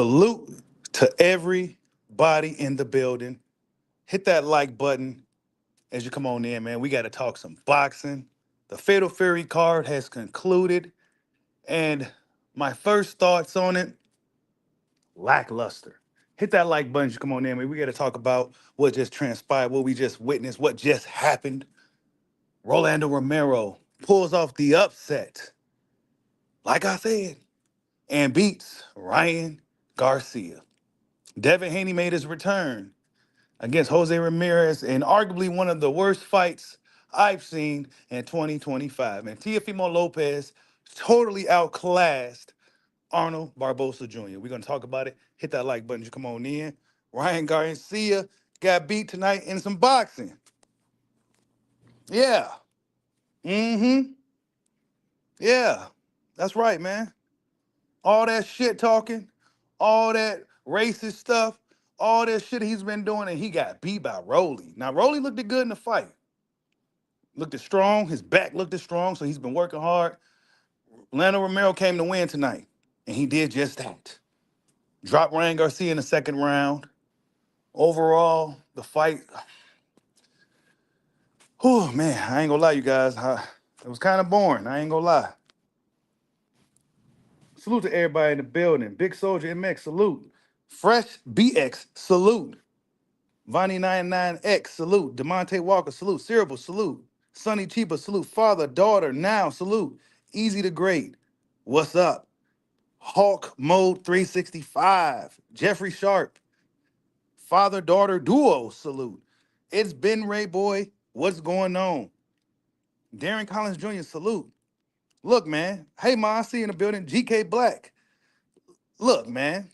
Salute to everybody in the building. Hit that like button as you come on in, man. We got to talk some boxing. The Fatal Fury card has concluded, and my first thoughts on it, lackluster. Hit that like button as you come on in, man. We got to talk about what just transpired, what we just witnessed, what just happened. Rolando Romero pulls off the upset, like I said, and beats Ryan Garcia. Devin Haney made his return against Jose Ramirez in arguably one of the worst fights I've seen in 2025. And Teofimo Lopez totally outclassed Arnold Barbosa Jr. We're going to talk about it. Hit that like button to come on in. Ryan Garcia got beat tonight in some boxing. Yeah. Mm-hmm. Yeah. That's right, man. All that shit talking, all that racist stuff, all that shit he's been doing, and he got beat by Rolly. Now, Rolly looked good in the fight. Looked strong. His back looked strong, so he's been working hard. Lando Romero came to win tonight, and he did just that. Dropped Ryan Garcia in the second round. Overall, the fight, oh man, I ain't gonna lie, you guys. It was kind of boring. I ain't gonna lie. Salute to everybody in the building. Big Soldier MX, salute. Fresh BX, salute. Vonnie 99X, salute. Demonte Walker, salute. Cerebral, salute. Sonny Chiba, salute. Father, daughter, now, salute. Easy to great. What's up? Hawk Mode 365. Jeffrey Sharp. Father, daughter, duo, salute. It's Ben Ray Boy. What's going on? Darren Collins Jr., salute. Look, man. Hey, Ma, I see you in the building. GK Black. Look, man.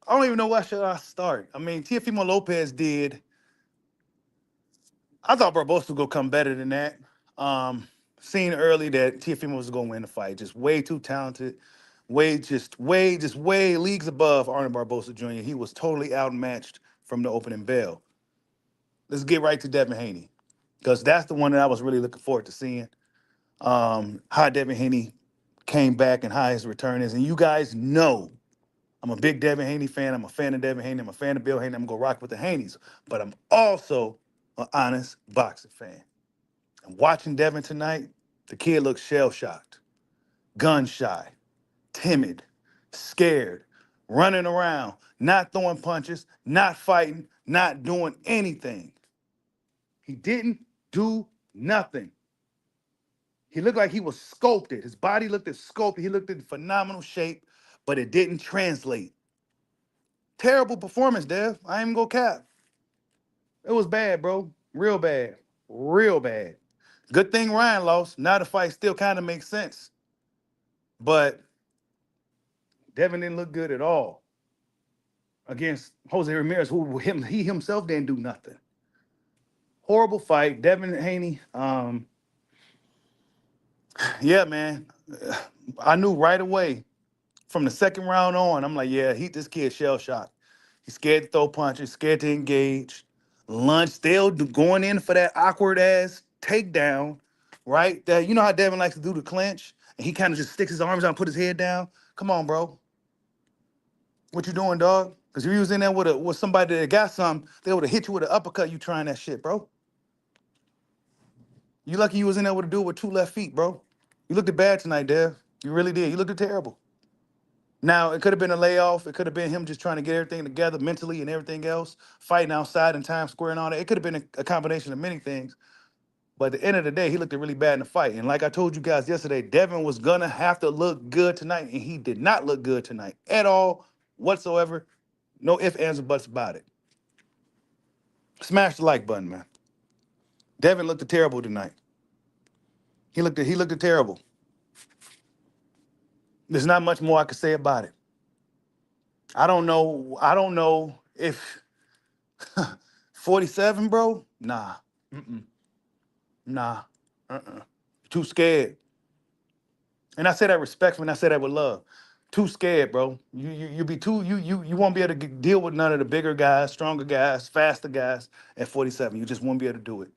I don't even know where should I start. I mean, Teofimo Lopez did. I thought Barbosa was gonna come better than that. Seen early that Teofimo was gonna win the fight. Just way too talented, way leagues above Arnold Barbosa Jr. He was totally outmatched from the opening bell. Let's get right to Devin Haney, because that's the one that I was really looking forward to seeing. How Devin Haney came back and how his return is. And you guys know I'm a big Devin Haney fan. I'm a fan of Devin Haney. I'm a fan of Bill Haney. I'm gonna go rock with the Haneys. But I'm also an honest boxing fan. And watching Devin tonight, the kid looks shell-shocked, gun-shy, timid, scared, running around, not throwing punches, not fighting, not doing anything. He didn't do nothing. He looked like he was sculpted. His body looked at sculpted. He looked in phenomenal shape, but it didn't translate. Terrible performance, Dev. I ain't even gonna cap. It was bad, bro. Real bad. Real bad. Good thing Ryan lost. Now the fight still kind of makes sense. But Devin didn't look good at all against Jose Ramirez, he himself didn't do nothing. Horrible fight. Devin Haney. Yeah, man. I knew right away from the second round on. I'm like, yeah, this kid shell shocked. He's scared to throw punches, scared to engage. Lunch, still going in for that awkward ass takedown, right? That you know how Devin likes to do the clinch, and he kind of just sticks his arms out and put his head down. Come on, bro. What you doing, dog? Because if you was in there with somebody that got something, they would have hit you with an uppercut. You trying that shit, bro. You lucky you was in there with a dude with two left feet, bro. You looked bad tonight, Dev. You really did. You looked terrible. Now, it could have been a layoff. It could have been him just trying to get everything together mentally and everything else, fighting outside in Times Square and all that. It could have been a combination of many things. But at the end of the day, he looked really bad in the fight. And like I told you guys yesterday, Devin was going to have to look good tonight, and he did not look good tonight at all, whatsoever. No ifs, ands, or buts about it. Smash the like button, man. Devin looked terrible tonight. He looked terrible. There's not much more I could say about it. I don't know. I don't know if 47, bro. Nah. Mm-mm. Nah. Too scared. And I say that respectfully, and I say that with love. Too scared, bro. You be too you won't be able to deal with none of the bigger guys, stronger guys, faster guys at 47. You just won't be able to do it.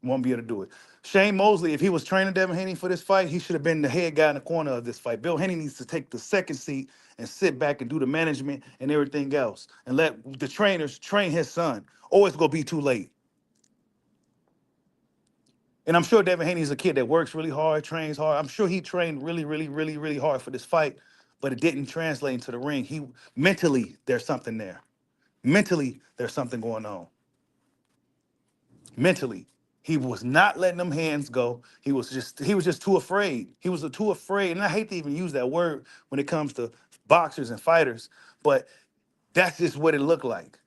Won't be able to do it. Shane Mosley, if he was training Devin Haney for this fight, he should have been the head guy in the corner of this fight. Bill Haney needs to take the second seat and sit back and do the management and everything else, and let the trainers train his son. Or it's gonna be too late. And I'm sure Devin Haney's a kid that works really hard, trains hard. I'm sure he trained really, really, really, really hard for this fight, but it didn't translate into the ring. He mentally, there's something there. Mentally, there's something going on. Mentally, he was not letting them hands go. He was just too afraid. He was too afraid, and I hate to even use that word when it comes to boxers and fighters, but that's just what it looked like.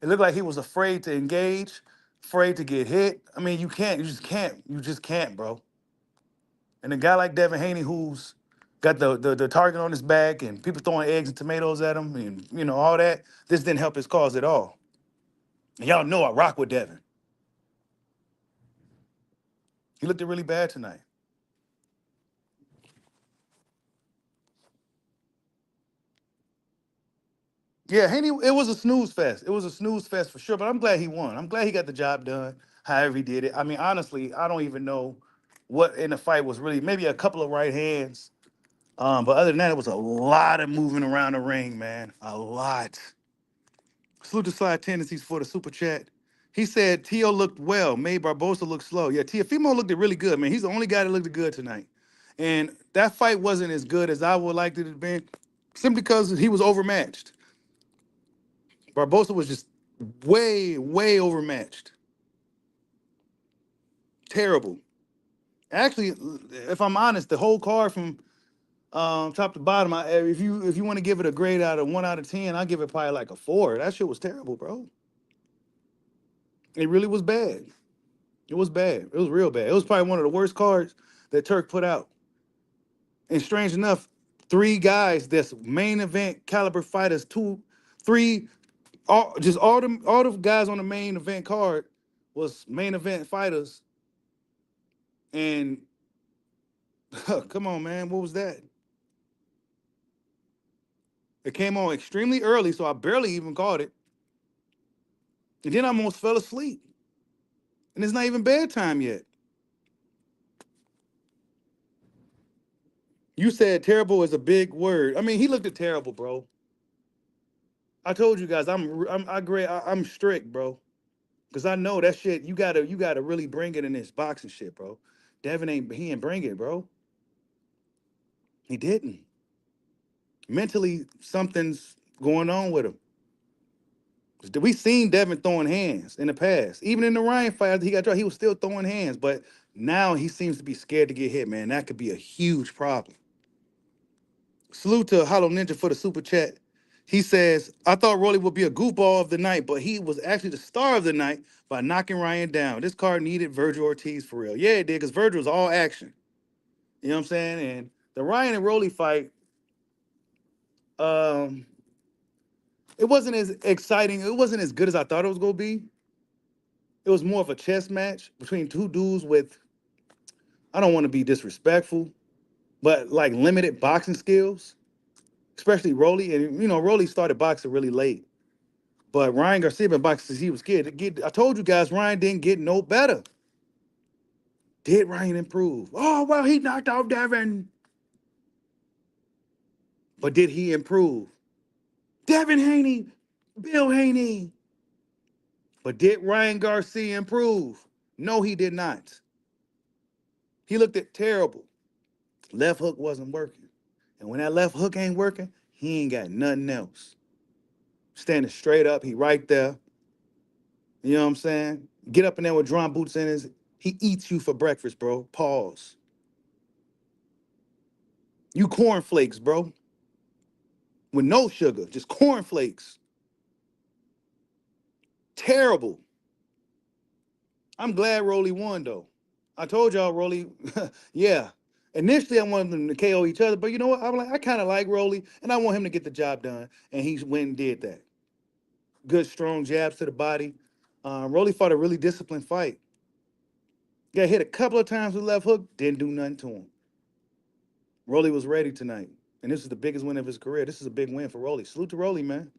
It looked like he was afraid to engage, afraid to get hit. I mean, you just can't, bro. And a guy like Devin Haney, who's got the target on his back and people throwing eggs and tomatoes at him and all that, this didn't help his cause at all. And y'all know I rock with Devin. He looked really bad tonight. Yeah, Haney, it was a snooze fest. It was a snooze fest for sure, but I'm glad he won. I'm glad he got the job done, however he did it. I mean, honestly, I don't even know what in the fight was really, maybe a couple of right hands. But other than that, it was a lot of moving around the ring, man. A lot. Salute to Slide Tendencies for the super chat. He said Tio looked well, made Barbosa look slow. Yeah, Teofimo looked really good, man. He's the only guy that looked good tonight. And that fight wasn't as good as I would like it to have been, simply because he was overmatched. Barbosa was just way, way overmatched. Terrible. Actually, if I'm honest, the whole card from top to bottom, if you want to give it a grade out of 1 out of 10, I'll give it probably like a 4. That shit was terrible, bro. It really was bad. It was bad. It was real bad. It was probably one of the worst cards that Turk put out. And strange enough, 3 guys that's main event caliber fighters, three, all the guys on the main event card was main event fighters. And come on, man, what was that? It came on extremely early, so I barely even caught it. And then I almost fell asleep. And it's not even bedtime yet. You said terrible is a big word. I mean, he looked at terrible, bro. I told you guys, I'm strict, bro. Cause I know that shit. You gotta really bring it in this boxing shit, bro. He ain't bring it, bro. He didn't. Mentally, something's going on with him. We seen Devin throwing hands in the past. Even in the Ryan fight, after he got dropped, he was still throwing hands. But now he seems to be scared to get hit, man. That could be a huge problem. Salute to Hollow Ninja for the super chat. He says, I thought Rolly would be a goofball of the night, but he was actually the star of the night by knocking Ryan down. This card needed Virgil Ortiz for real. Yeah, it did, because Virgil was all action. You know what I'm saying? And the Ryan and Rolly fight, um, it wasn't as exciting. It wasn't as good as I thought it was going to be. It was more of a chess match between two dudes with, I don't want to be disrespectful, but like limited boxing skills, especially Rolly. And, Rolly started boxing really late. But Ryan Garcia been boxing since he was a kid. I told you guys, Ryan didn't get no better. Did Ryan improve? Oh, well, he knocked out Devin. But did he improve? Devin Haney, Bill Haney. But did Ryan Garcia improve? No, he did not. He looked at terrible. Left hook wasn't working. And when that left hook ain't working, he ain't got nothing else. Standing straight up, he right there. You know what I'm saying? Get up in there with drawn boots in his. He eats you for breakfast, bro. Pause. You cornflakes, bro. With no sugar, just cornflakes. Terrible. I'm glad Rolly won, though. I told y'all, Rolly, yeah. Initially, I wanted them to KO each other, but you know what? I'm like, I kind of like Rolly, and I want him to get the job done. And he went and did that. Good, strong jabs to the body. Rolly fought a really disciplined fight. Got hit a couple of times with left hook, didn't do nothing to him. Rolly was ready tonight, and this is the biggest win of his career. This is a big win for Rolly. Salute to Rolly, man.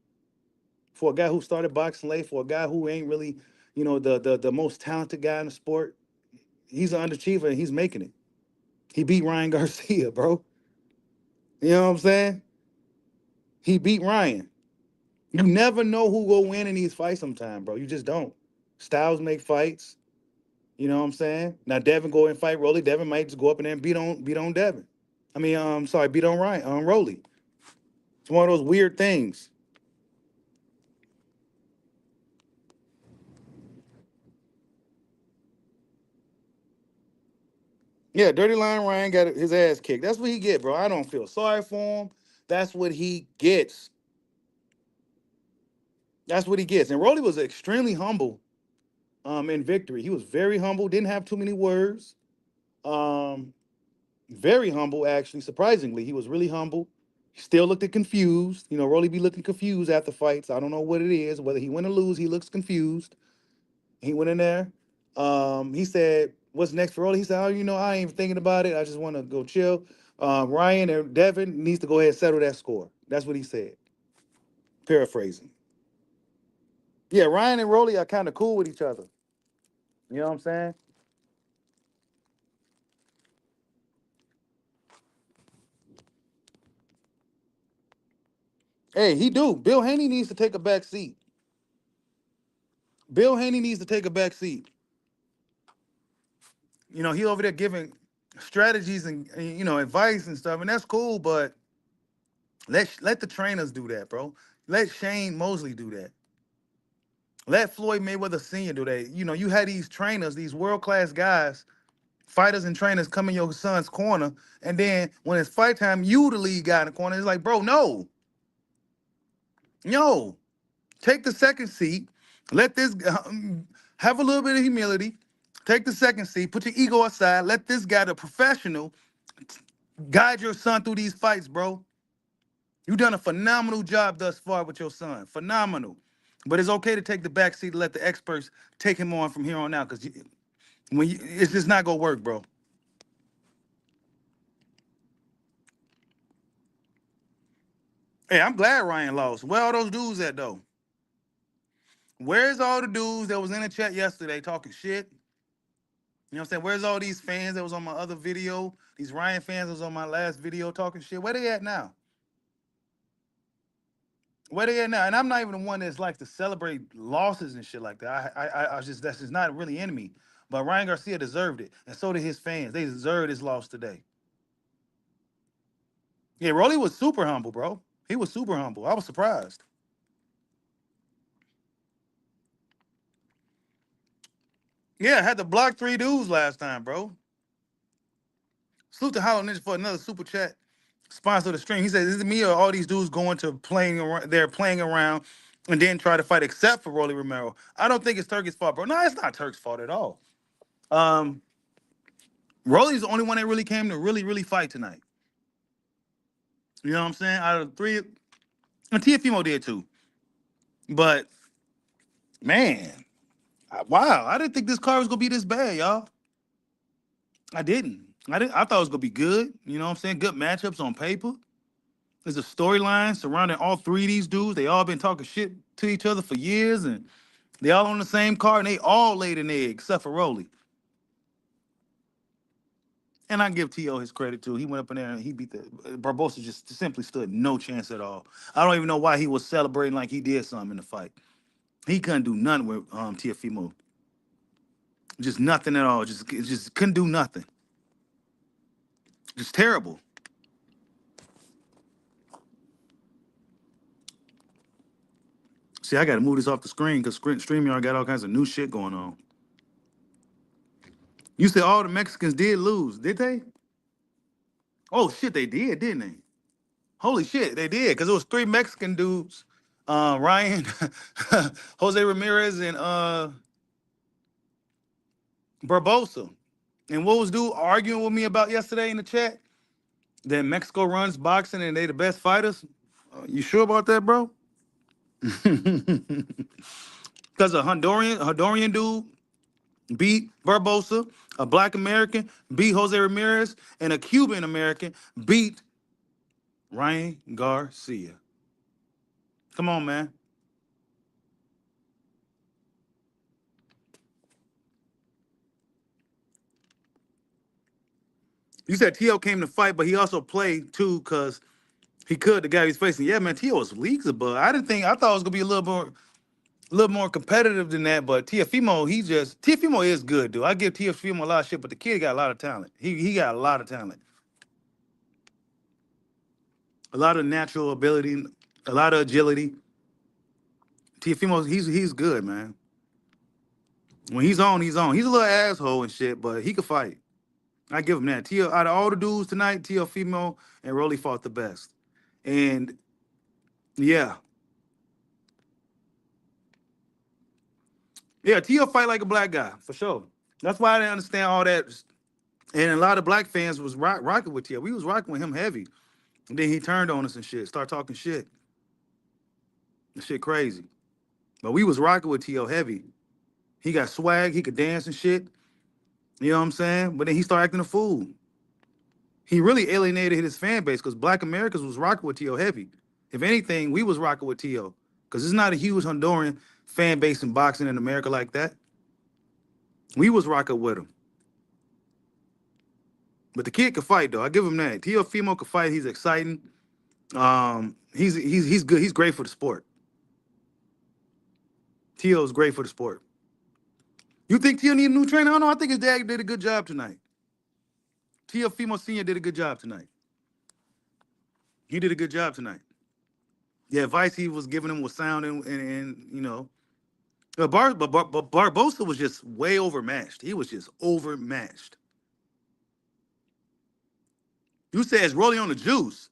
For a guy who started boxing late, for a guy who ain't really the most talented guy in the sport. He's an underachiever and he's making it. He beat Ryan Garcia, bro. You know what I'm saying? He beat Ryan. You never know who will win in these fights sometime, bro. You just don't. Styles make fights. You know what I'm saying? Now Devin go and fight Rolly. Devin might just go up in there and beat on Devin. I mean, sorry, beat on Ryan, Rolly. It's one of those weird things. Yeah, Dirty Lion Ryan got his ass kicked. That's what he get, bro. I don't feel sorry for him. That's what he gets. That's what he gets. And Rolly was extremely humble in victory. He was very humble, didn't have too many words. Um, Very humble, actually, surprisingly. He was really humble. He still looked confused. Rolly be looking confused after fights. I don't know what it is. Whether he win or lose, he looks confused. He went in there. He said, "What's next for Rolly?" He said, "Oh, I ain't even thinking about it. I just want to go chill." Ryan and Devin needs to go ahead and settle that score. That's what he said. Paraphrasing. Yeah, Ryan and Rolly are kind of cool with each other. You know what I'm saying? Hey, he do. Bill Haney needs to take a back seat. Bill Haney needs to take a back seat. He over there giving strategies and advice and stuff, and that's cool. But let the trainers do that, bro. Let Shane Mosley do that. Let Floyd Mayweather Sr. do that. You had these trainers, these world class guys, fighters and trainers come in your son's corner, and then when it's fight time, you the lead guy in the corner. It's like, bro, no, no, take the second seat. Let this have a little bit of humility. Take the second seat. Put your ego aside. Let this guy, the professional, guide your son through these fights, bro. You done a phenomenal job thus far with your son. Phenomenal. But it's okay to take the back seat and let the experts take him on from here on out, because it's just not gonna work, bro. Hey, I'm glad Ryan lost. Where all those dudes at though? Where's all the dudes that was in the chat yesterday talking shit? You know what I'm saying? Where's all these fans that was on my other video? These Ryan fans that was on my last video talking shit. Where they at now? Where they at now? And I'm not even the one that's like to celebrate losses and shit like that. I just that's just not really in me. But Ryan Garcia deserved it, and so did his fans. They deserved his loss today. Yeah, Rolly was super humble, bro. He was super humble. I was surprised. Yeah, I had to block 3 dudes last time, bro. Salute to Hollow Ninja for another super chat. Sponsor of the stream. He said, "Is it me or all these dudes going to playing around? They're playing around and then try to fight, except for Rolly Romero. I don't think it's Turk's fault, bro. No, it's not Turk's fault at all. Um, Rolly's the only one that really came to really fight tonight. You know what I'm saying? Out of the three, and Teofimo did too. But man, wow, I didn't think this card was gonna be this bad, y'all. I didn't. I didn't. I thought it was gonna be good. You know what I'm saying? Good matchups on paper. There's a storyline surrounding all 3 of these dudes. They all been talking shit to each other for years, and they all on the same card, and they all laid an egg, except for Rolly. And I give T.O. his credit too. He went up in there and he beat the Barbosa, just simply stood no chance at all. I don't even know why he was celebrating like he did something in the fight. He couldn't do nothing with Teofimo. Just nothing at all. Just couldn't do nothing. Just terrible. See, I got to move this off the screen because StreamYard got all kinds of new shit going on. You said all the Mexicans did lose, did they? Oh shit, they did, didn't they? Holy shit, they did, because it was 3 Mexican dudes, Ryan, Jose Ramirez, and Barbosa. And what was dude arguing with me about yesterday in the chat? That Mexico runs boxing and they the best fighters. You sure about that, bro? Because a Honduran dude beat Barbosa, a Black American beat Jose Ramirez, and a Cuban American beat Ryan Garcia. Come on, man. You said T.O. came to fight, but he also played too because he could. The guy he's facing. Yeah, man, T.O. was leagues above. I didn't think. I thought it was gonna be a little more competitive than that. But Teofimo, Teofimo is good, dude. I give Teofimo a lot of shit, but the kid got a lot of talent. He got a lot of talent, a lot of natural ability, a lot of agility. Teofimo, he's good, man. When he's on, he's on. He's a little asshole and shit, but he could fight. I give him that. Tio, out of all the dudes tonight, Teofimo and Rolly fought the best. And yeah, yeah, Tio fight like a black guy for sure. That's why I didn't understand all that. And a lot of black fans was rocking with Tio. We was rocking with him heavy. And then he turned on us and shit, start talking shit. That shit crazy. But we was rocking with Tio heavy. He got swag, he could dance and shit. You know what I'm saying? But then he started acting a fool. He really alienated his fan base because Black Americans was rocking with T.O. heavy. If anything, we was rocking with T.O. because it's not a huge Honduran fan base in boxing in America like that. We was rocking with him. But the kid could fight though. I give him that. Teofimo could fight. He's exciting. He's good. He's great for the sport. T.O.'s great for the sport. You think T.O. need a new trainer? I don't know. I think his dad did a good job tonight. Teofimo Sr. did a good job tonight. He did a good job tonight. The advice he was giving him was sound and you know. But Barbosa was just way overmatched. He was just overmatched. You said it's rolling on the juice.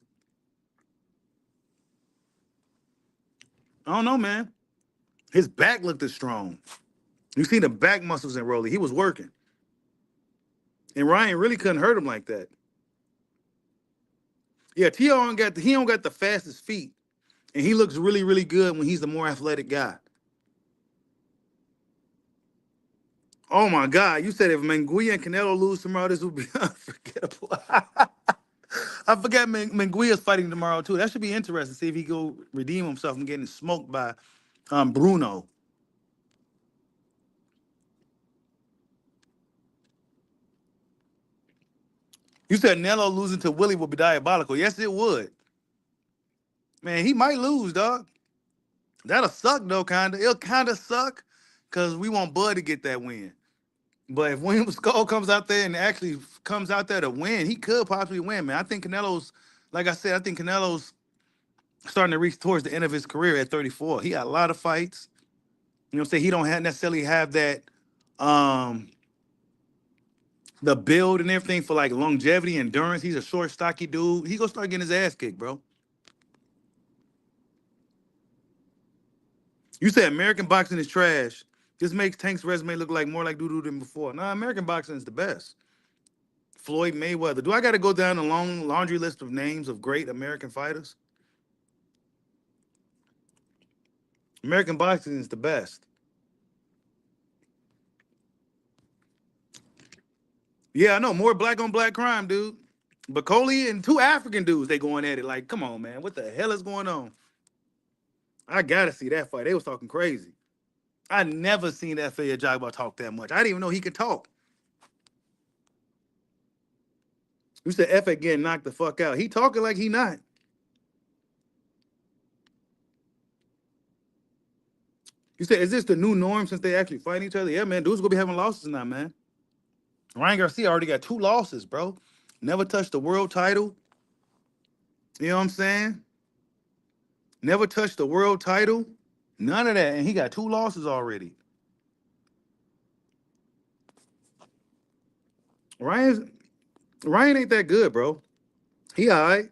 I don't know, man. His back looked as strong. You see the back muscles in Rolly. He was working. And Ryan really couldn't hurt him like that. Yeah, T.O. Don't got the fastest feet. And he looks really, really good when he's the more athletic guy. Oh my God. You said if Menguia and Canelo lose tomorrow, this would be unforgettable. I forgot Menguia's fighting tomorrow too. That should be interesting. See if he go redeem himself from getting smoked by Bruno. You said Nello losing to Willie would be diabolical. Yes, it would. Man, he might lose, dog. That'll suck though, kinda. It'll kinda suck because we want Bud to get that win. But if William Skull comes out there and actually comes out there to win, he could possibly win, man. I think Canelo's, like I said, I think Canelo's starting to reach towards the end of his career at 34. He got a lot of fights. You know what I'm saying? He don't necessarily have that um the build and everything for like longevity, endurance. He's a short, stocky dude. He gonna start getting his ass kicked, bro. You said American boxing is trash. This makes Tank's resume look like more like doo-doo than before. Nah, American boxing is the best. Floyd Mayweather. Do I got to go down a long laundry list of names of great American fighters? American boxing is the best. Yeah, I know. More black on black crime, dude. Bacoli and two African dudes, they going at it. Like, come on, man. What the hell is going on? I gotta see that fight. They was talking crazy. I never seen that Fayette Jagba talk that much. I didn't even know he could talk. You said F getting knocked the fuck out. He talking like he not. You said, is this the new norm since they actually fight each other? Yeah, man. Dudes gonna be having losses now, man. Ryan Garcia already got 2 losses, bro. Never touched the world title. You know what I'm saying? Never touched the world title. None of that. And he got 2 losses already. Ryan Ryan ain't that good, bro. He all right.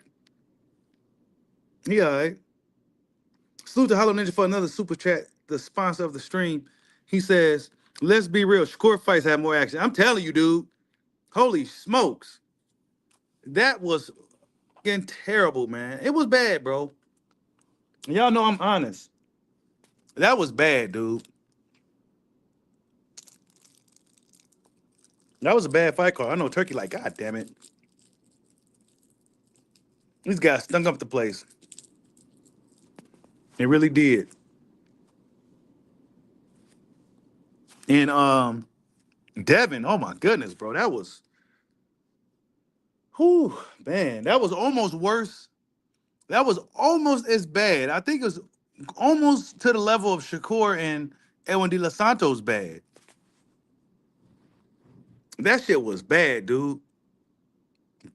He all right. Salute to Hollow Ninja for another super chat, the sponsor of the stream. He says, let's be real. Shakur fights have more action. I'm telling you, dude. Holy smokes. That was getting terrible, man. It was bad, bro. Y'all know I'm honest. That was bad, dude. That was a bad fight call. I know Turkey like, God damn it. These guys stunk up the place. They really did. And Devin, oh my goodness, bro. That was Whew, man, that was almost worse. That was almost as bad. I think it was almost to the level of Shakur and Edwin De Los Santos bad. That shit was bad, dude.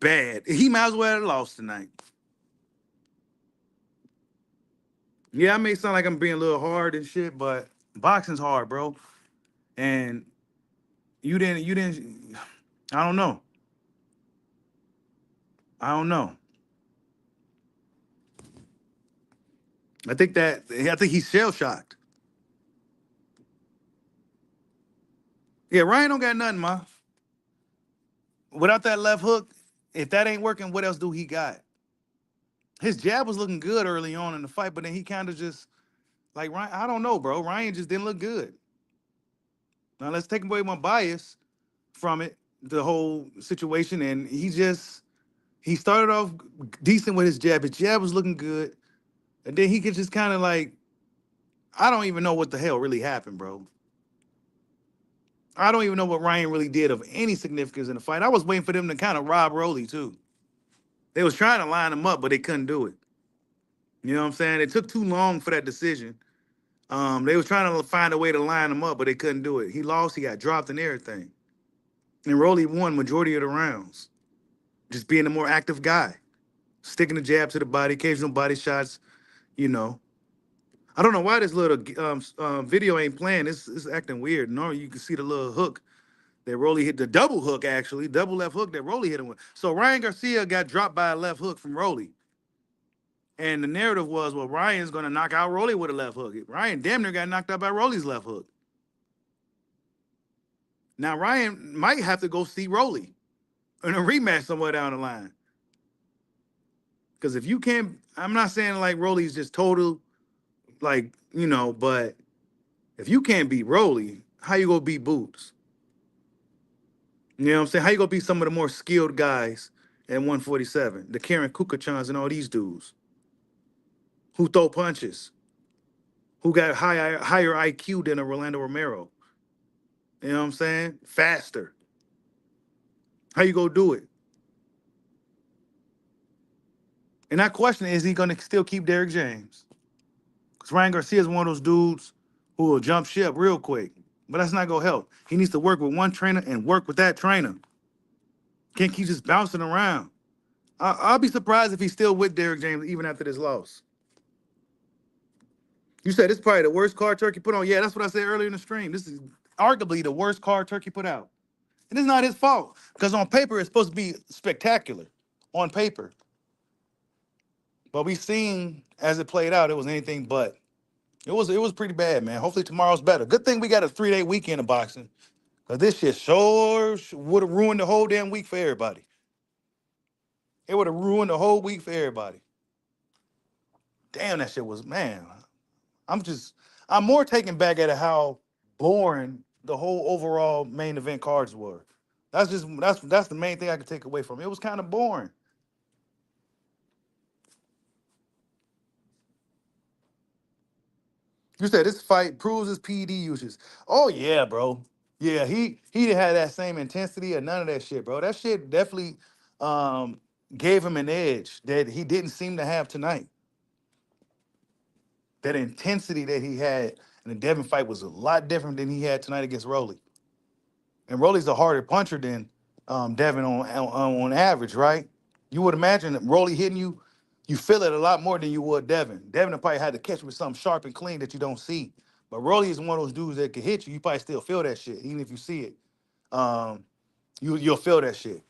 Bad. He might as well have lost tonight. Yeah, I may sound like I'm being a little hard and shit, but boxing's hard, bro. And you didn't. I don't know. I don't know. I think he's shell shocked. Yeah, Ryan don't got nothing, ma. Without that left hook, if that ain't working, what else do he got? His jab was looking good early on in the fight, but then he kind of just like Ryan. I don't know, bro. Ryan just didn't look good. Now let's take away my bias from it, the whole situation, and he started off decent with his jab. His jab was looking good, and then he could just kind of like I don't even know what the hell really happened, bro. I don't even know what Ryan really did of any significance in the fight. I was waiting for them to kind of rob Rolly too. They was trying to line him up, but they couldn't do it. You know what I'm saying? It took too long for that decision. They was trying to find a way to line him up, but they couldn't do it. He lost. He got dropped and everything. And Rolly won majority of the rounds, just being a more active guy, sticking the jab to the body, occasional body shots. You know, I don't know why this little video ain't playing. It's acting weird. Normally you can see the little hook that Rolly hit, the double hook actually, double left hook that Rolly hit him with. So Ryan Garcia got dropped by a left hook from Rolly. And the narrative was, well, Ryan's going to knock out Rolly with a left hook. Ryan damn near got knocked out by Rolly's left hook. Now, Ryan might have to go see Rolly in a rematch somewhere down the line. Because if you can't, I'm not saying like Rolly's just total, like, but if you can't beat Rolly, how you going to beat Boots? You know what I'm saying? How you going to beat some of the more skilled guys at 147? The Karen Kukachans and all these dudes who throw punches, who got higher IQ than a Rolando Romero. You know what I'm saying? Faster. How you gonna do it? And that question is he gonna still keep Derrick James? Because Ryan Garcia is one of those dudes who will jump ship real quick. But that's not gonna help. He needs to work with one trainer and work with that trainer. Can't keep just bouncing around. I'll be surprised if he's still with Derrick James even after this loss. You said it's probably the worst card Turkey put on. Yeah, that's what I said earlier in the stream. This is arguably the worst card Turkey put out. And it's not his fault. Because on paper, it's supposed to be spectacular. On paper. But we seen as it played out, it was anything but. It was pretty bad, man. Hopefully tomorrow's better. Good thing we got a 3-day weekend of boxing. Cause this shit sure would have ruined the whole damn week for everybody. It would have ruined the whole week for everybody. Damn, that shit was, man. I'm more taken back at how boring the whole overall main event cards were. That's the main thing I could take away from it. It was kind of boring. You said this fight proves his PED usage. Oh yeah, bro. Yeah, he didn't have that same intensity or none of that shit, bro. That shit definitely um, gave him an edge that he didn't seem to have tonight. That intensity that he had in the Devin fight was a lot different than he had tonight against Rolly. And Rolly's a harder puncher than Devin on average, right? You would imagine that Rolly hitting you, you feel it a lot more than you would Devin. Devin probably had to catch with something sharp and clean that you don't see. But Rolly is one of those dudes that can hit you. You probably still feel that shit, even if you see it. Um, you'll feel that shit.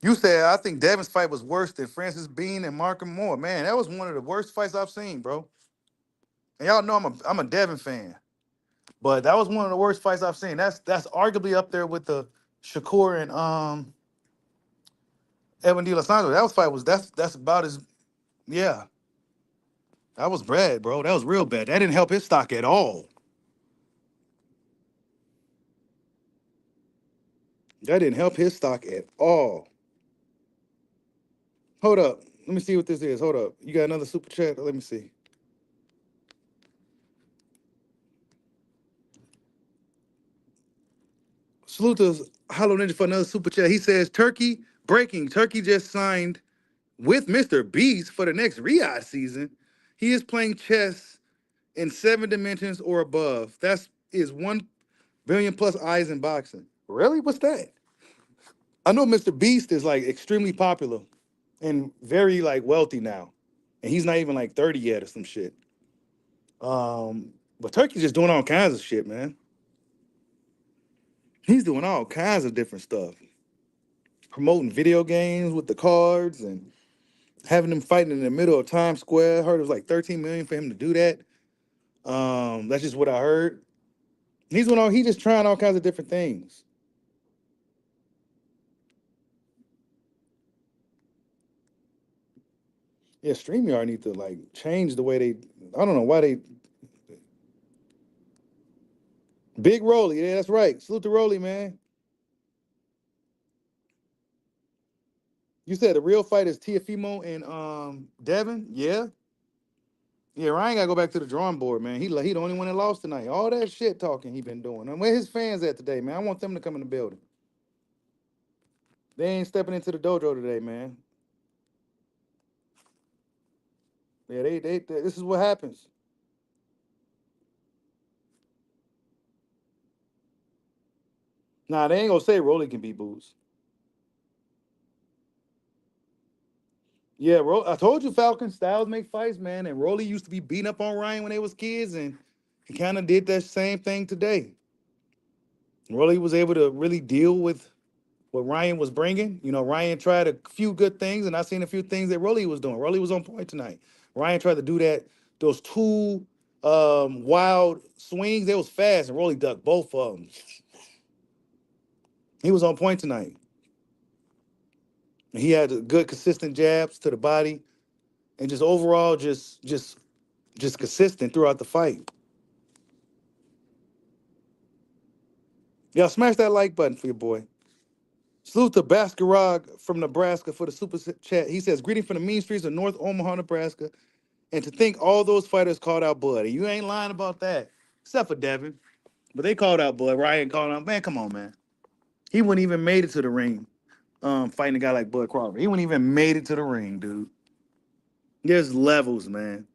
You said I think Devin's fight was worse than Francis Bean and Markham Moore. Man, that was one of the worst fights I've seen, bro. And y'all know I'm a Devin fan. But that was one of the worst fights I've seen. That's arguably up there with the Shakur and Evan De Los Santos. That was fight was that's about as yeah. That was bad, bro. That was real bad. That didn't help his stock at all. That didn't help his stock at all. Hold up. Let me see what this is. Hold up. You got another super chat? Let me see. Salute to Hollow Ninja for another super chat. He says, Turkey, breaking. Turkey just signed with Mr. Beast for the next Riyadh season. He is playing chess in 7 dimensions or above. That's is 1 billion plus eyes in boxing. Really? What's that? I know Mr. Beast is like extremely popular and very like wealthy now. And he's not even like 30 yet or some shit. But Turkey's just doing all kinds of shit, man. He's doing all kinds of different stuff. Promoting video games with the cards and having them fighting in the middle of Times Square. I heard it was like 13 million for him to do that. That's just what I heard. He's just trying all kinds of different things. Yeah, StreamYard need to like change the way they. I don't know why they. Big Rolly, yeah, that's right. Salute to Rolly, man. You said the real fight is Teofimo and Devin, yeah. Yeah, Ryan gotta go back to the drawing board, man. He the only one that lost tonight. All that shit talking he been doing. And where his fans at today, man? I want them to come in the building. They ain't stepping into the dojo today, man. Yeah, this is what happens. Nah, they ain't gonna say Rolly can beat Boots. Yeah, I told you Falcon Styles make fights, man. And Rolly used to be beating up on Ryan when they was kids, and he kind of did that same thing today. Rolly was able to really deal with what Ryan was bringing. You know, Ryan tried a few good things, and I seen a few things that Rolly was doing. Rolly was on point tonight. Ryan tried to do those two wild swings. They was fast, and Rolly ducked both of them. He was on point tonight. He had good, consistent jabs to the body, and just overall, just consistent throughout the fight. Y'all smash that like button for your boy. Salute to Baskerog from Nebraska for the super chat. He says, greeting from the mean streets of North Omaha, Nebraska. And to think all those fighters called out Bud. And you ain't lying about that. Except for Devin. But they called out Bud. Ryan called out. Man, come on, man. He wouldn't even made it to the ring fighting a guy like Bud Crawford. He wouldn't even made it to the ring, dude. There's levels, man.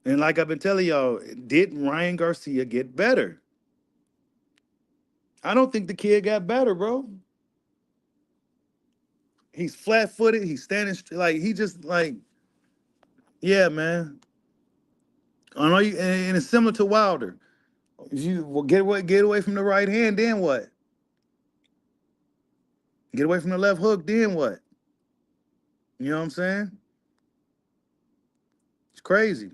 And like I've been telling y'all, did Ryan Garcia get better? I don't think the kid got better, bro. He's flat-footed. He's standing like he just like, yeah, man. I know you, and it's similar to Wilder. If you well, get away from the right hand, then what? Get away from the left hook, then what? You know what I'm saying? It's crazy.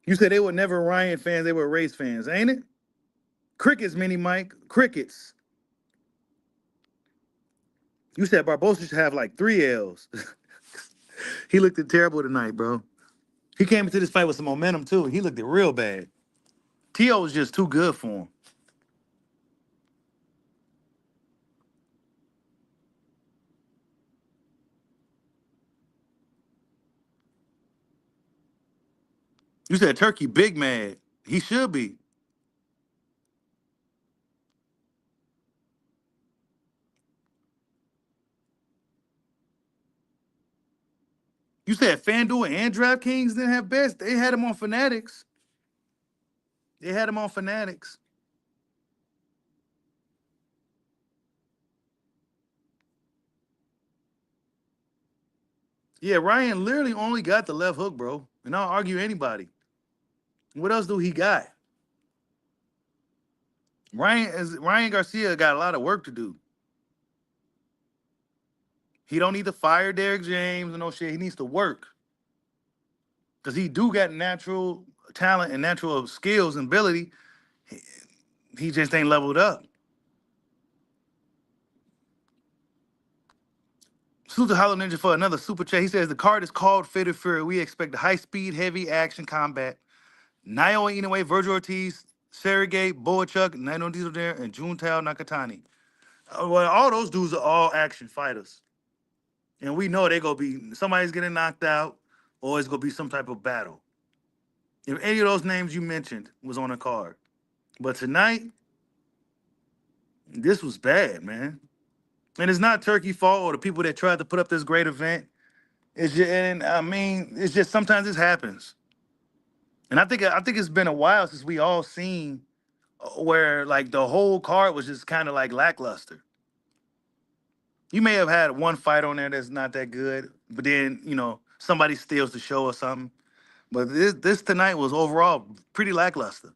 You said they were never Ryan fans, they were race fans, ain't it? Crickets, Mini Mike. Crickets. You said Barbosa should have like 3 L's. He looked terrible tonight, bro. He came into this fight with some momentum too. He looked real bad. T.O. was just too good for him. You said Turkey big mad. He should be. You said FanDuel and DraftKings didn't have best. They had him on Fanatics. They had him on Fanatics. Yeah, Ryan literally only got the left hook, bro. And I'll argue anybody. What else do he got? Ryan Garcia got a lot of work to do. He don't need to fire Derrick James and no shit. He needs to work. Because he do got natural talent and natural skills and ability. He just ain't leveled up. Salute to Hollow Ninja for another super chat. He says the card is called Fatal Fury. We expect a high-speed, heavy action combat. Naoya Inoue, Virgil Ortiz, Sergey Boachuk, Naino Diesel there, and Juntao Nakatani. Well, all those dudes are all action fighters. And we know they gonna be somebody's getting knocked out. or it's gonna be some type of battle. If any of those names you mentioned was on the card, but tonight this was bad, man. And it's not Turkey fault or the people that tried to put up this great event. It's just, and I mean, it's just sometimes this happens. And I think it's been a while since we all seen where like the whole card was just kind of like lackluster. You may have had one fight on there that's not that good, but then somebody steals the show or something. But this tonight was overall pretty lackluster.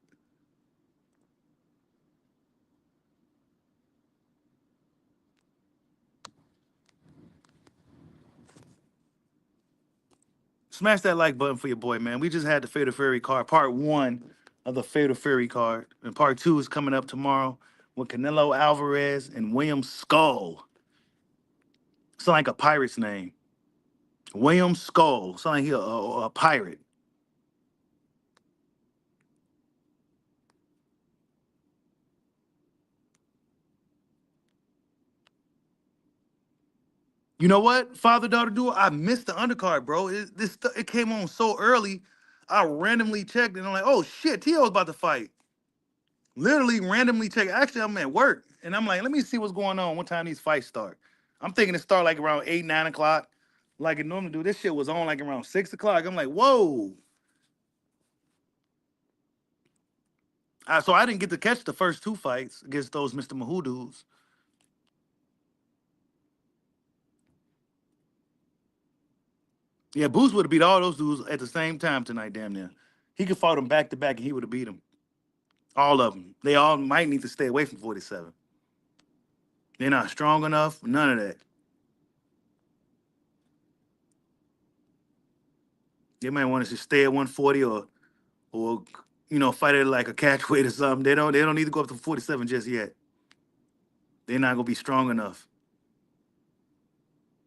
Smash that like button for your boy, man. We just had the Fatal Fury card, part one of the Fatal Fury card, and part two is coming up tomorrow with Canelo Alvarez and William Skull. Sound like a pirate's name. William Skull. Sound like he a pirate. You know what, father daughter duo? I missed the undercard, bro. It came on so early. I randomly checked and I'm like, oh shit, Tio's about to fight. Literally randomly checked. Actually, I'm at work and I'm like, let me see what's going on. What time these fights start? I'm thinking it start like around 8, 9 o'clock, like it normally do. This shit was on like around 6 o'clock. I'm like, whoa. So I didn't get to catch the first two fights against those Mr. Mahoo dudes. Yeah, Boost would have beat all those dudes at the same time tonight, damn near. He could fight them back to back and he would have beat them. All of them. They all might need to stay away from 47. They're not strong enough. None of that. They might want to just stay at 140 or fight it like a catch weight or something. They don't need to go up to 47 just yet. They're not gonna be strong enough.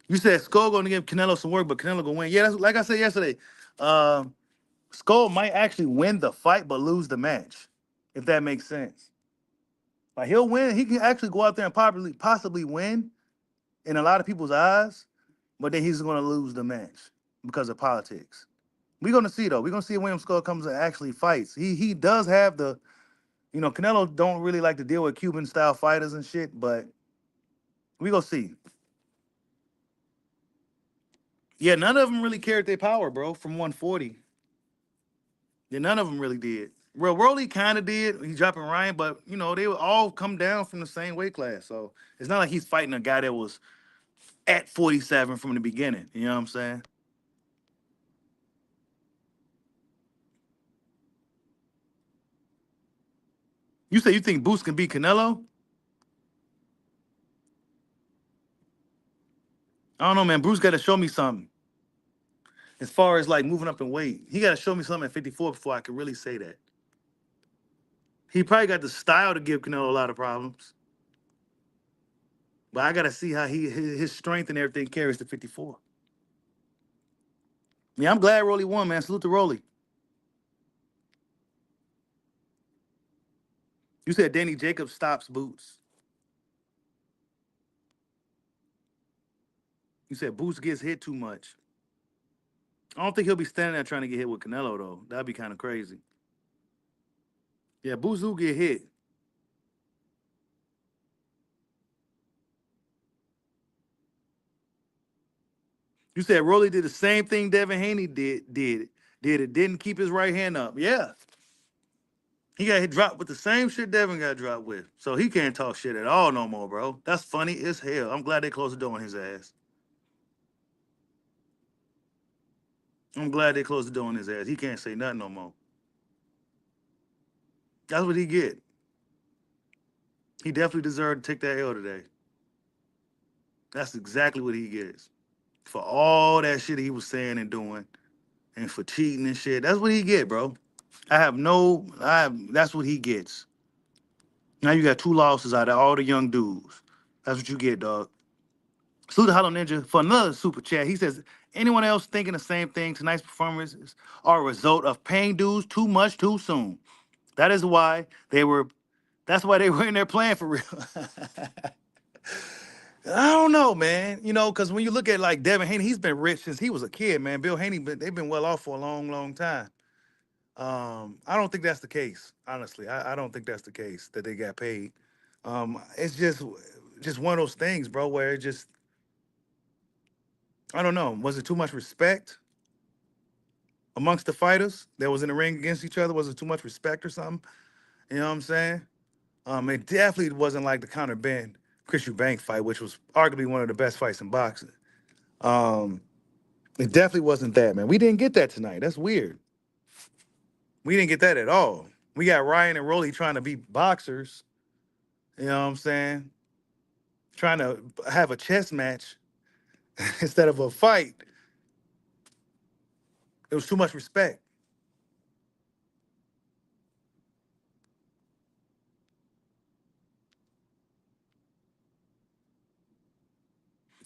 You said Skull gonna give Canelo some work, but Canelo gonna win. Yeah, that's like I said yesterday. Uh, Skull might actually win the fight but lose the match, if that makes sense. Like he'll win. He can actually go out there and possibly win in a lot of people's eyes, but then he's gonna lose the match because of politics. We're gonna see though. We're gonna see if William Skull comes and actually fights. He does have Canelo don't really like to deal with Cuban style fighters and shit, but we gonna see. Yeah, none of them really carried their power, bro, from 140. Yeah, none of them really did. Well, Rolly kind of did. He's dropping Ryan, but they would all come down from the same weight class. So it's not like he's fighting a guy that was at 47 from the beginning. You know what I'm saying? You say you think Boost can beat Canelo? I don't know, man. Bruce got to show me something. As far as like moving up in weight, he got to show me something at 54 before I can really say that. He probably got the style to give Canelo a lot of problems, but I got to see how his strength and everything carries to 54. Yeah, I'm glad Rolly won, man. Salute to Rolly. You said Danny Jacobs stops Boots. You said Boots gets hit too much. I don't think he'll be standing there trying to get hit with Canelo though. That'd be kind of crazy. Yeah, Boots do get hit. You said Rolly did the same thing Devin Haney did it. Didn't keep his right hand up. Yeah. He got hit dropped with the same shit Devin got dropped with. So he can't talk shit at all no more, bro. That's funny as hell. I'm glad they closed the door on his ass. I'm glad they closed the door on his ass. He can't say nothing no more. That's what he get. He definitely deserved to take that L today. That's exactly what he gets. For all that shit he was saying and doing and for cheating and shit. That's what he get, bro. That's what he gets. Now you got two losses out of all the young dudes. That's what you get, dog. Salute to Hollow Ninja for another super chat. He says, anyone else thinking the same thing? Tonight's performances are a result of paying dues too much too soon. That is why they were. That's why they were in there playing for real. I don't know, man. Because when you look at like Devin Haney, he's been rich since he was a kid, man. Bill Haney, they've been well off for a long, long time. I don't think that's the case, honestly. I don't think that's the case that they got paid. It's just one of those things, bro, where it just I don't know. Was it too much respect amongst the fighters that was in the ring against each other? Was it too much respect or something? You know what I'm saying? It definitely wasn't like the Conor Ben Chris Eubank fight, which was arguably one of the best fights in boxing. Um, it definitely wasn't that, man. We didn't get that tonight. That's weird. We didn't get that at all. We got Ryan and Rolly trying to be boxers. You know what I'm saying? Trying to have a chess match instead of a fight. It was too much respect.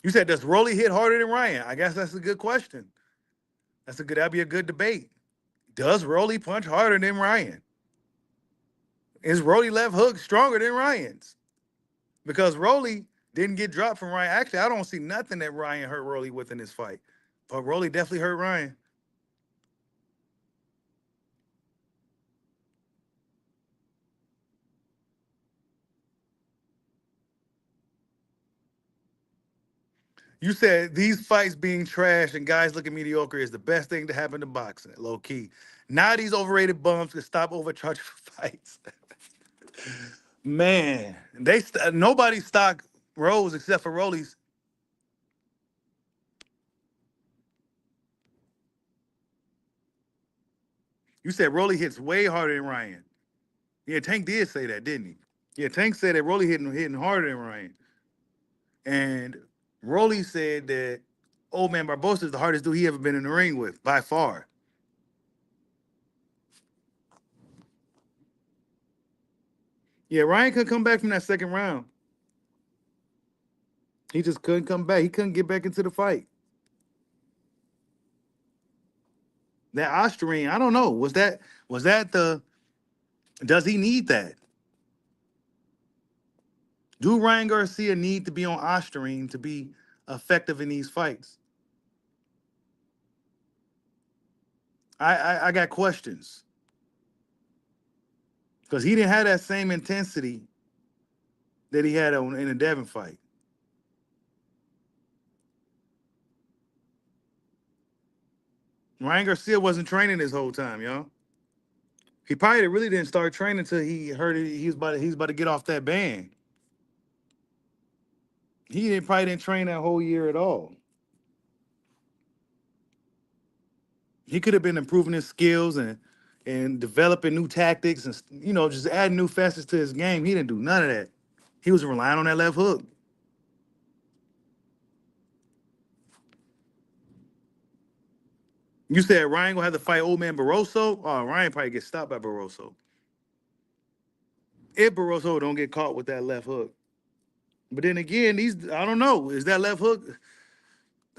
You said, does Rolly hit harder than Ryan? I guess that's a good question. That'd be a good debate. Does Rolly punch harder than Ryan? Is Rolly left hook stronger than Ryan's? Because Rolly didn't get dropped from Ryan. Actually, I don't see nothing that Ryan hurt Rolly with in this fight. But Rolly definitely hurt Ryan. You said these fights being trash and guys looking mediocre is the best thing to happen to boxing, low key. Now these overrated bums can stop overcharging for fights. Man, nobody stock Rose except for Rolly's. You said Rolly hits way harder than Ryan. Yeah, Tank did say that, didn't he? Yeah, Tank said that Rolly hitting harder than Ryan. And Rolly said that old man Barbosa is the hardest dude he ever been in the ring with, by far. Yeah, Ryan couldn't come back from that second round. He just couldn't come back. He couldn't get back into the fight. That Osterine, I don't know. Was that the does he need that? Do Ryan Garcia need to be on Osterine to be effective in these fights? I got questions. Because he didn't have that same intensity that he had in the Devin fight. Ryan Garcia wasn't training this whole time, y'all. He probably really didn't start training until he heard it, he was about to get off that band. Probably didn't train that whole year at all. He could have been improving his skills and developing new tactics and just adding new facets to his game. He didn't do none of that. He was relying on that left hook. You said Ryan gonna have to fight old man Barroso? Oh, Ryan probably gets stopped by Barroso. If Barroso don't get caught with that left hook. But then again, I don't know. Is that left hook?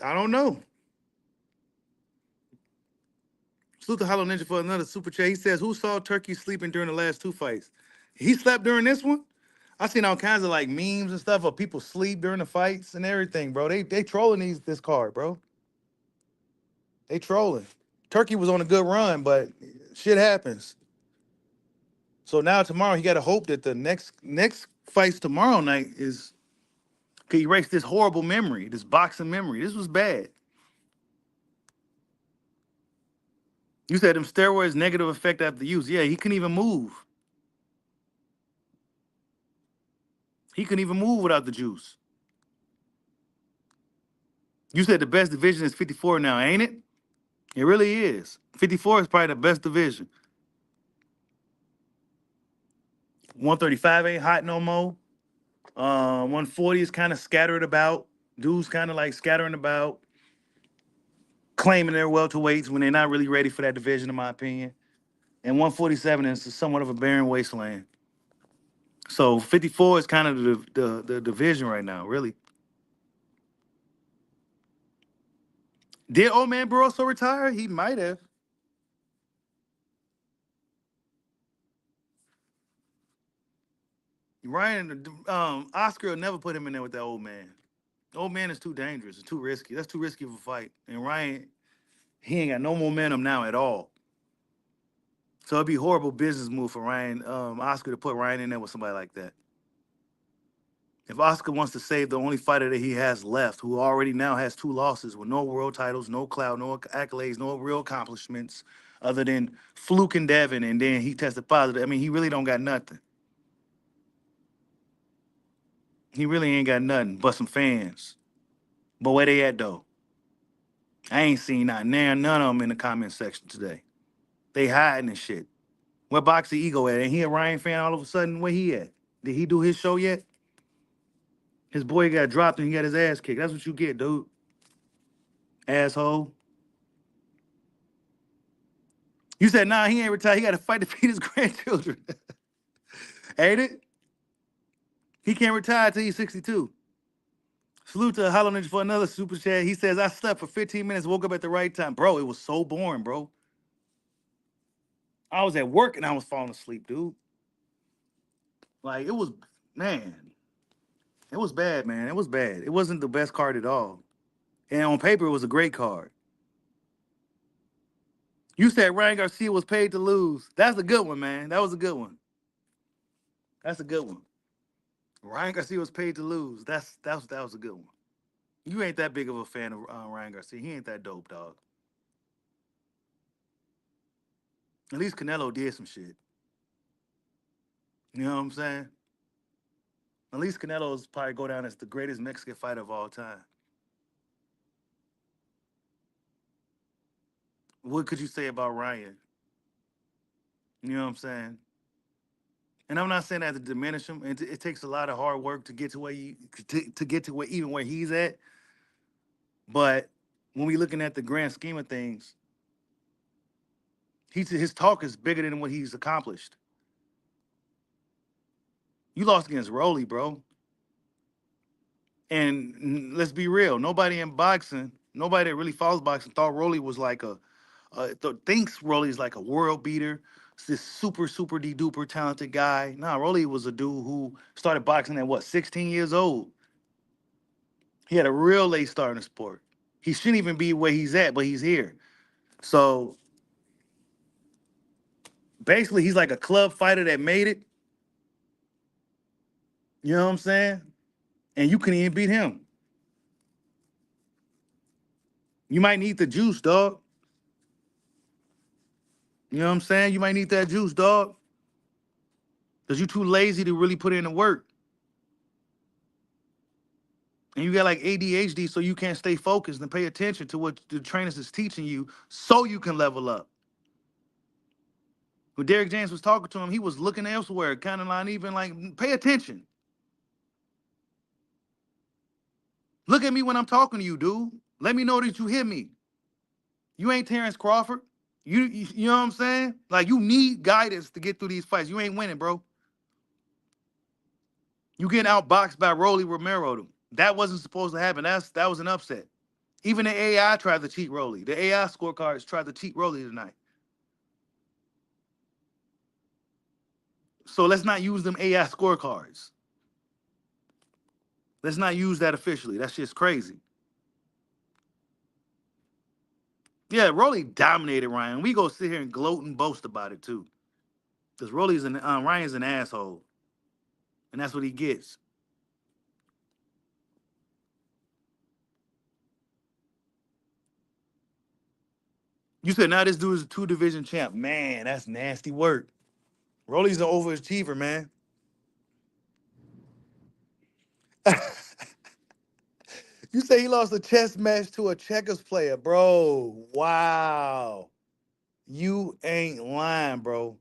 I don't know. Salute to Hollow Ninja for another super chat. He says, who saw Turkey sleeping during the last two fights? He slept during this one? I seen all kinds of like memes and stuff of people sleep during the fights and everything, bro. They trolling this card, bro. They trolling. Turkey was on a good run, but shit happens. So now tomorrow he got to hope that the next fights tomorrow night is could erase this horrible memory, this boxing memory. This was bad. You said them steroids negative effect after use. Yeah, he couldn't even move. He couldn't even move without the juice. You said the best division is 54 now, ain't it? It really is. 54 is probably the best division. 135 ain't hot no more. 140 is kind of scattered about. Dudes kind of like scattering about, claiming they're welterweights when they're not really ready for that division, in my opinion. And 147 is somewhat of a barren wasteland. So 54 is kind of the division right now, really. Did old man Barroso retire? He might have. Ryan, Oscar will never put him in there with that old man. Old man is too dangerous. It's too risky. That's too risky of a fight. And Ryan, he ain't got no momentum now at all. So it'd be a horrible business move for Ryan, Oscar to put Ryan in there with somebody like that. If Oscar wants to save the only fighter that he has left, who already now has two losses with no world titles, no clout, no accolades, no real accomplishments, other than Fluke and Devin, and then he tested positive. I mean, he really don't got nothing. He really ain't got nothing but some fans. But where they at though? I ain't seen none of them in the comment section today. They hiding and shit. Where Boxy Ego at? Ain't he a Ryan fan all of a sudden? Where he at? Did he do his show yet? His boy got dropped and he got his ass kicked. That's what you get, dude. Asshole. You said, nah, he ain't retired. He got to fight to feed his grandchildren. Ain't it? He can't retire till he's 62. Salute to Hollow Ninja for another super chat. He says, I slept for 15 minutes, woke up at the right time. Bro, it was so boring, bro. I was at work and I was falling asleep, dude. Like, it was, man, it was bad, man. It was bad. It wasn't the best card at all. And on paper, it was a great card. You said Ryan Garcia was paid to lose. That's a good one, man. That was a good one. That's a good one. Ryan Garcia was paid to lose. That was a good one. You ain't that big of a fan of Ryan Garcia. He ain't that dope, dog. At least Canelo did some shit. You know what I'm saying? At least Canelo's probably go down as the greatest Mexican fighter of all time. What could you say about Ryan? You know what I'm saying? And I'm not saying that to diminish him. It takes a lot of hard work to get to where to get to where even where he's at. But when we looking at the grand scheme of things, his talk is bigger than what he's accomplished. You lost against Rolly, bro. And let's be real, nobody in boxing, nobody that really follows boxing thought Rolly was like thinks Rolly's like a world beater. It's this super de duper talented guy. Nah, Rolly was a dude who started boxing at what, 16 years old. He had a real late start in the sport. He shouldn't even be where he's at, but he's here. So basically, he's like a club fighter that made it. You know what I'm saying? And you couldn't even beat him. You might need the juice, dog. You know what I'm saying? You might need that juice, dog. Because you're too lazy to really put in the work. And you got like ADHD, so you can't stay focused and pay attention to what the trainers is teaching you so you can level up. When Derrick James was talking to him, he was looking elsewhere, kind of not even like, pay attention. Look at me when I'm talking to you, dude. Let me know that you hear me. You ain't Terrence Crawford. You know what I'm saying? Like, you need guidance to get through these fights. You ain't winning, bro. You getting outboxed by Rolly Romero. That wasn't supposed to happen. That was an upset. Even the AI tried to cheat Rolly. The AI scorecards tried to cheat Rolly tonight. So let's not use them AI scorecards. Let's not use that officially. That's just crazy. Yeah, Rolly dominated Ryan. We go sit here and gloat and boast about it too. Because Ryan's an asshole. And that's what he gets. You said now this dude is a two-division champ. Man, that's nasty work. Rolly's an overachiever, man. You say he lost a chess match to a checkers player, bro. Wow. You ain't lying, bro.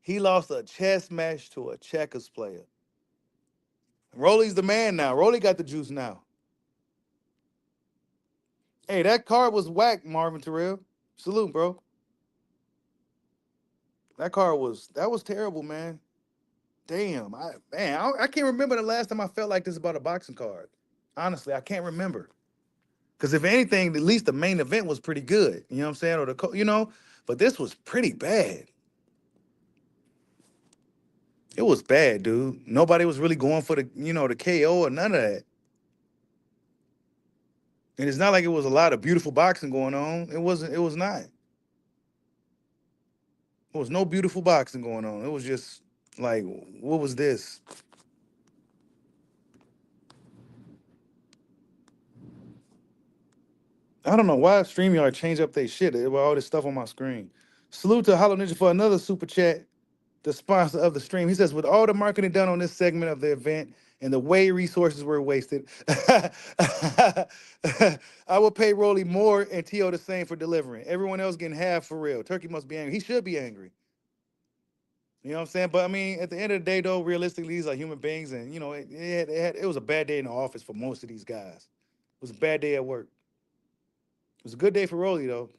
He lost a chess match to a checkers player. Rolly's the man now. Rolly got the juice now. Hey, that card was whack, Marvin Terrell. Salute, bro. That was terrible, man. Damn, I can't remember the last time I felt like this about a boxing card. Honestly, I can't remember. Because if anything, at least the main event was pretty good. You know what I'm saying? But this was pretty bad. It was bad, dude. Nobody was really going for the KO or none of that. And it's not like it was a lot of beautiful boxing going on. It wasn't. It was not. There was no beautiful boxing going on. It was just like, what was this? I don't know why StreamYard changed up their shit with all this stuff on my screen. Salute to Hollow Ninja for another super chat, the sponsor of the stream. He says, with all the marketing done on this segment of the event and the way resources were wasted, I will pay Rolly more and T.O. the same for delivering. Everyone else getting half for real. Turkey must be angry. He should be angry. You know what I'm saying? But I mean, at the end of the day, though, realistically, these are human beings, and you know, it was a bad day in the office for most of these guys. It was a bad day at work. It was a good day for Rolly though.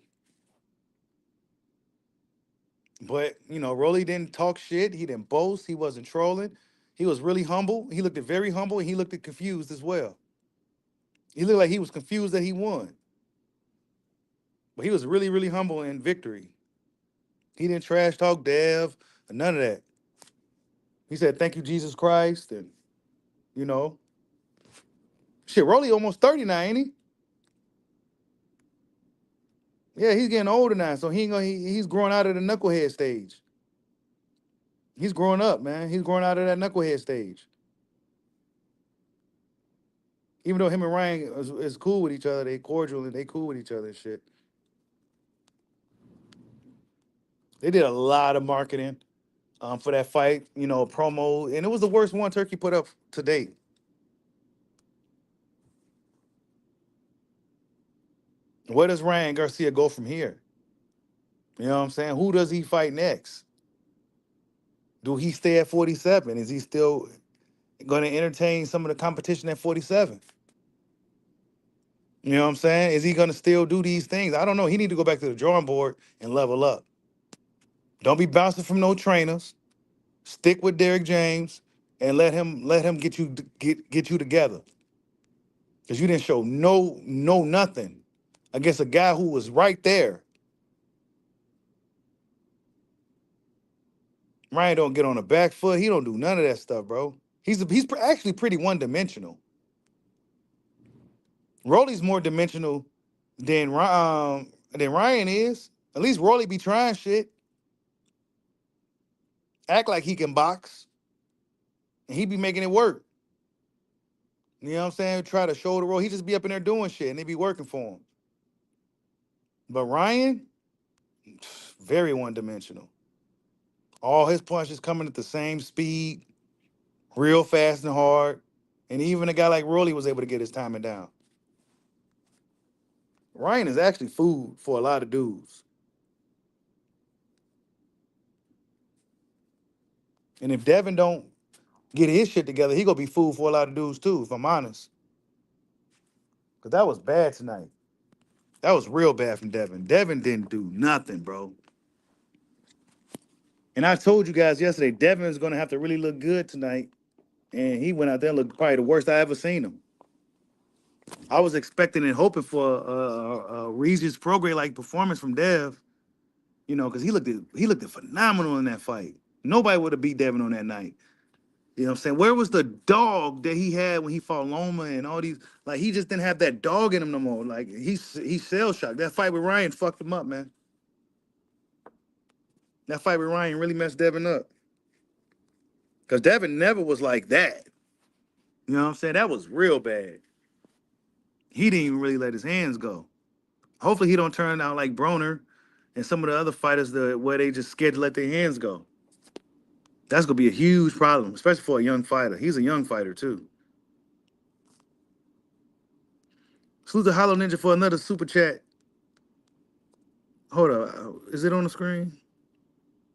But you know, Rolly didn't talk shit. He didn't boast. He wasn't trolling. He was really humble. He looked very humble, and he looked confused as well. He looked like he was confused that he won, but he was really, really humble in victory. He didn't trash talk Dev or none of that. He said, "Thank you, Jesus Christ," and you know, shit. Rolly almost 30 now, ain't he? Yeah, he's getting older now, so he ain't gonna, he's growing out of the knucklehead stage. He's growing up, man. He's growing out of that knucklehead stage. Even though him and Ryan is cool with each other, they cordial and they cool with each other and shit. They did a lot of marketing for that fight, you know, promo, and it was the worst one Turkey put up to date. Where does Ryan Garcia go from here? You know what I'm saying? Who does he fight next? Do he stay at 47? Is he still going to entertain some of the competition at 47? You know what I'm saying? Is he going to still do these things? I don't know. He need to go back to the drawing board and level up. Don't be bouncing from no trainers. Stick with Derrick James and let him get you together. Because you didn't show no nothing against a guy who was right there. Ryan don't get on the back foot. He don't do none of that stuff, bro. He's actually pretty one dimensional. Rolly's more dimensional than Ryan is. At least Rolly be trying shit, act like he can box, and he be making it work. You know what I'm saying? Try to shoulder roll. He just be up in there doing shit, and they be working for him. But Ryan, very one dimensional. All his punches coming at the same speed, real fast and hard. And even a guy like Rolly was able to get his timing down. Ryan is actually food for a lot of dudes. And if Devin don't get his shit together, he gonna be food for a lot of dudes too, if I'm honest. Cause that was bad tonight. That was real bad from Devin. Devin didn't do nothing, bro. And I told you guys yesterday, Devin's gonna have to really look good tonight. And he went out there and looked probably the worst I ever seen him. I was expecting and hoping for a Regis Prograis like performance from Dev, you know, because he looked phenomenal in that fight. Nobody would have beat Devin on that night. You know what I'm saying? Where was the dog that he had when he fought Loma and all these? Like he just didn't have that dog in him no more. Like he's shell shocked. That fight with Ryan fucked him up, man. That fight with Ryan really messed Devin up. Because Devin never was like that. You know what I'm saying? That was real bad. He didn't even really let his hands go. Hopefully he don't turn out like Broner and some of the other fighters where they just scared to let their hands go. That's gonna be a huge problem, especially for a young fighter. He's a young fighter too. Salute to Hollow Ninja for another super chat. Hold up, is it on the screen?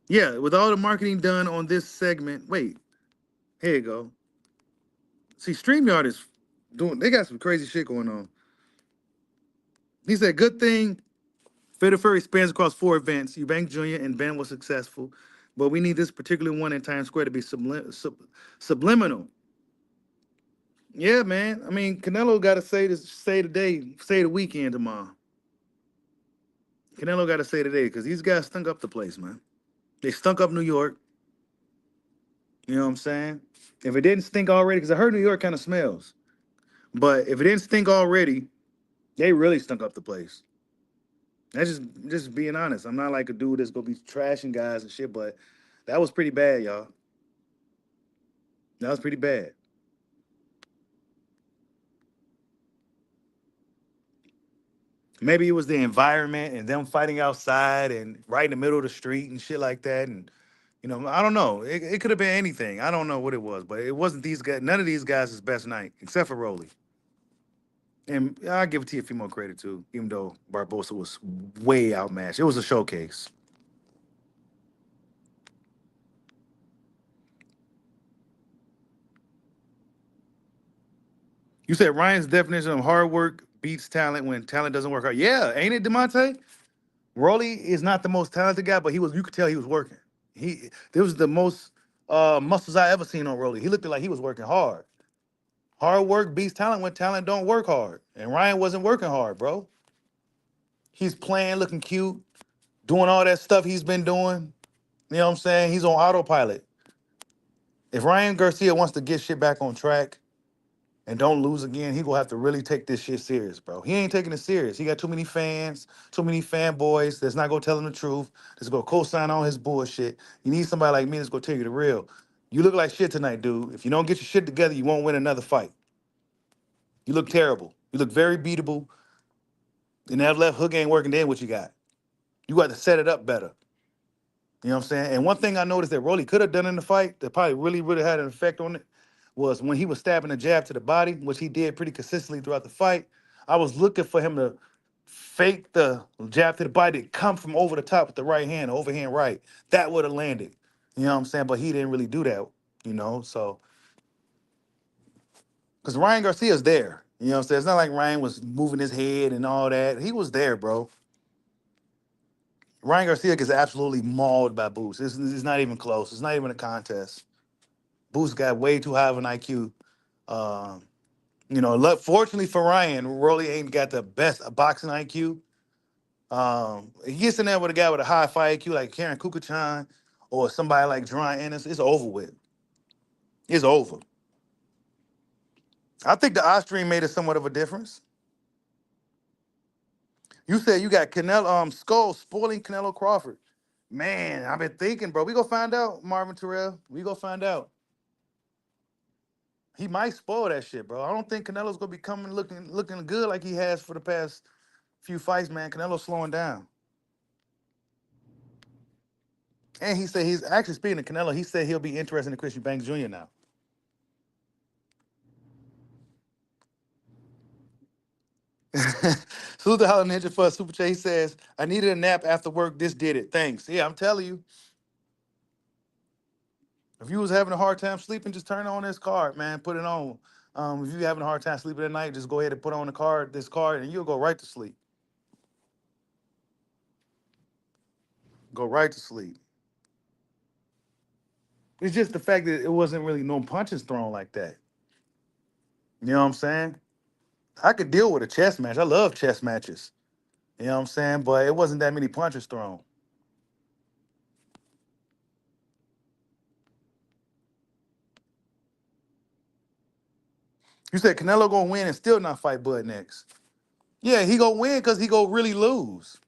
Yeah, with all the marketing done on this segment. Wait, here you go. See, StreamYard is doing. They got some crazy shit going on. He said, "Good thing Fatal Fury spans across 4 events. Eubank Jr. and Ben was successful, but we need this particular one in Times Square to be subliminal." Yeah, man. I mean, Canelo got to say today, say the weekend tomorrow. Canelo got to say today because these guys stunk up the place, man. They stunk up New York. You know what I'm saying? If it didn't stink already, because I heard New York kind of smells, but if it didn't stink already, They really stunk up the place. That's just being honest. I'm not like a dude that's gonna be trashing guys and shit, but that was pretty bad, y'all. That was pretty bad. Maybe it was the environment and them fighting outside and right in the middle of the street and shit like that. And I don't know. It could have been anything. I don't know what it was, but it wasn't these guys. None of these guys' best night, except for Rolly. And I give Teofimo credit too, even though Barbosa was way outmatched. It was a showcase. You said Ryan's definition of hard work beats talent when talent doesn't work hard. Yeah, ain't it, Demonte? Rolly is not the most talented guy, but he was. You could tell he was working. There was the most muscles I ever seen on Rolly. He looked like he was working hard. Hard work beats talent when talent don't work hard. And Ryan wasn't working hard, bro. He's playing, looking cute, doing all that stuff he's been doing. You know what I'm saying? He's on autopilot. If Ryan Garcia wants to get shit back on track and don't lose again, he gonna have to really take this shit serious, bro. He ain't taking it serious. He got too many fans, too many fanboys that's not gonna tell him the truth, that's gonna co-sign on his bullshit. You need somebody like me that's gonna tell you the real. You look like shit tonight, dude. If you don't get your shit together, you won't win another fight. You look terrible. You look very beatable. And that left hook ain't working. Then what you got? You got to set it up better. You know what I'm saying? And one thing I noticed that Rolly could have done in the fight that probably really had an effect on it was when he was stabbing a jab to the body, which he did pretty consistently throughout the fight. I was looking for him to fake the jab to the body, come from over the top with the right hand, overhand right. That would have landed. You know what I'm saying? But he didn't really do that, so because Ryan Garcia's there. You know what I'm saying? It's not like Ryan was moving his head and all that. He was there, bro. Ryan Garcia gets absolutely mauled by Boost. It's not even close. It's not even a contest. Boost got way too high of an IQ. Um, Fortunately for Ryan, Rolly ain't got the best boxing IQ. He gets in there with a guy with a high fight IQ like Karen Kukachan or somebody like Jerron Ennis. It's over with. It's over. I think the Austrian made it somewhat of a difference. You said you got Canelo Skull spoiling Canelo Crawford. Man, I've been thinking, bro. We go find out, Marvin Terrell. We go find out. He might spoil that shit, bro. I don't think Canelo's gonna be coming looking good like he has for the past few fights, man. Canelo's slowing down. And he said he's actually speaking of Canelo, he said he'll be interested in Christian Banks Jr. now. Salute the Holland Ninja for a super chat. He says, I needed a nap after work. This did it. Thanks. Yeah, I'm telling you. If you was having a hard time sleeping, just turn on this card, man. Put it on. If you having a hard time sleeping at night, just go ahead and put on this card, and you'll go right to sleep. Go right to sleep. It's just the fact that it wasn't really no punches thrown like that. You know what I'm saying? I could deal with a chess match. I love chess matches. You know what I'm saying? But it wasn't that many punches thrown. You said Canelo gonna win and still not fight Bud next. Yeah, he gonna win because he gonna really lose.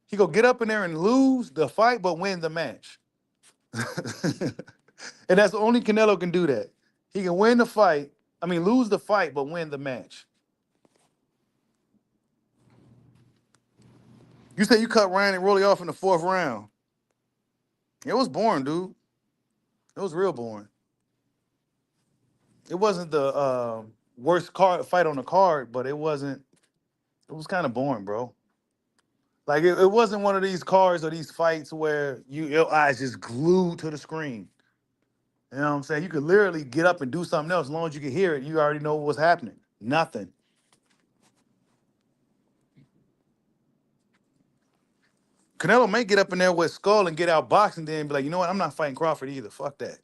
He gonna get up in there and lose the fight, but win the match. And that's the only Canelo can do that. He can win the fight. I mean, lose the fight, but win the match. You said you cut Ryan and Rolly off in the fourth round. It was boring, dude. It was real boring. It wasn't the worst card fight on the card, but it wasn't. It was kind of boring, bro. Like it wasn't one of these cards or these fights where your eyes just glued to the screen. You know what I'm saying? You could literally get up and do something else as long as you could hear it. You already know what's happening. Nothing. Canelo may get up in there with Skull and get out boxing, then be like, you know what? I'm not fighting Crawford either. Fuck that.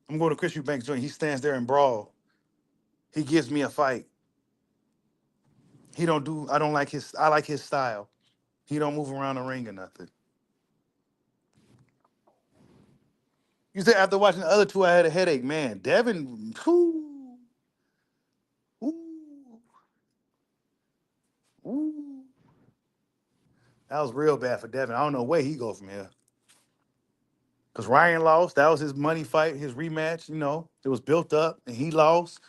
I'm going to Chris Eubanks joint. He stands there and brawl. He gives me a fight. He don't do. I don't like his. I like his style. He don't move around the ring or nothing. You said after watching the other two, I had a headache. Man, Devin. Whoo, whoo. That was real bad for Devin. I don't know where he go from here. Because Ryan lost. That was his money fight, his rematch. It was built up, and he lost.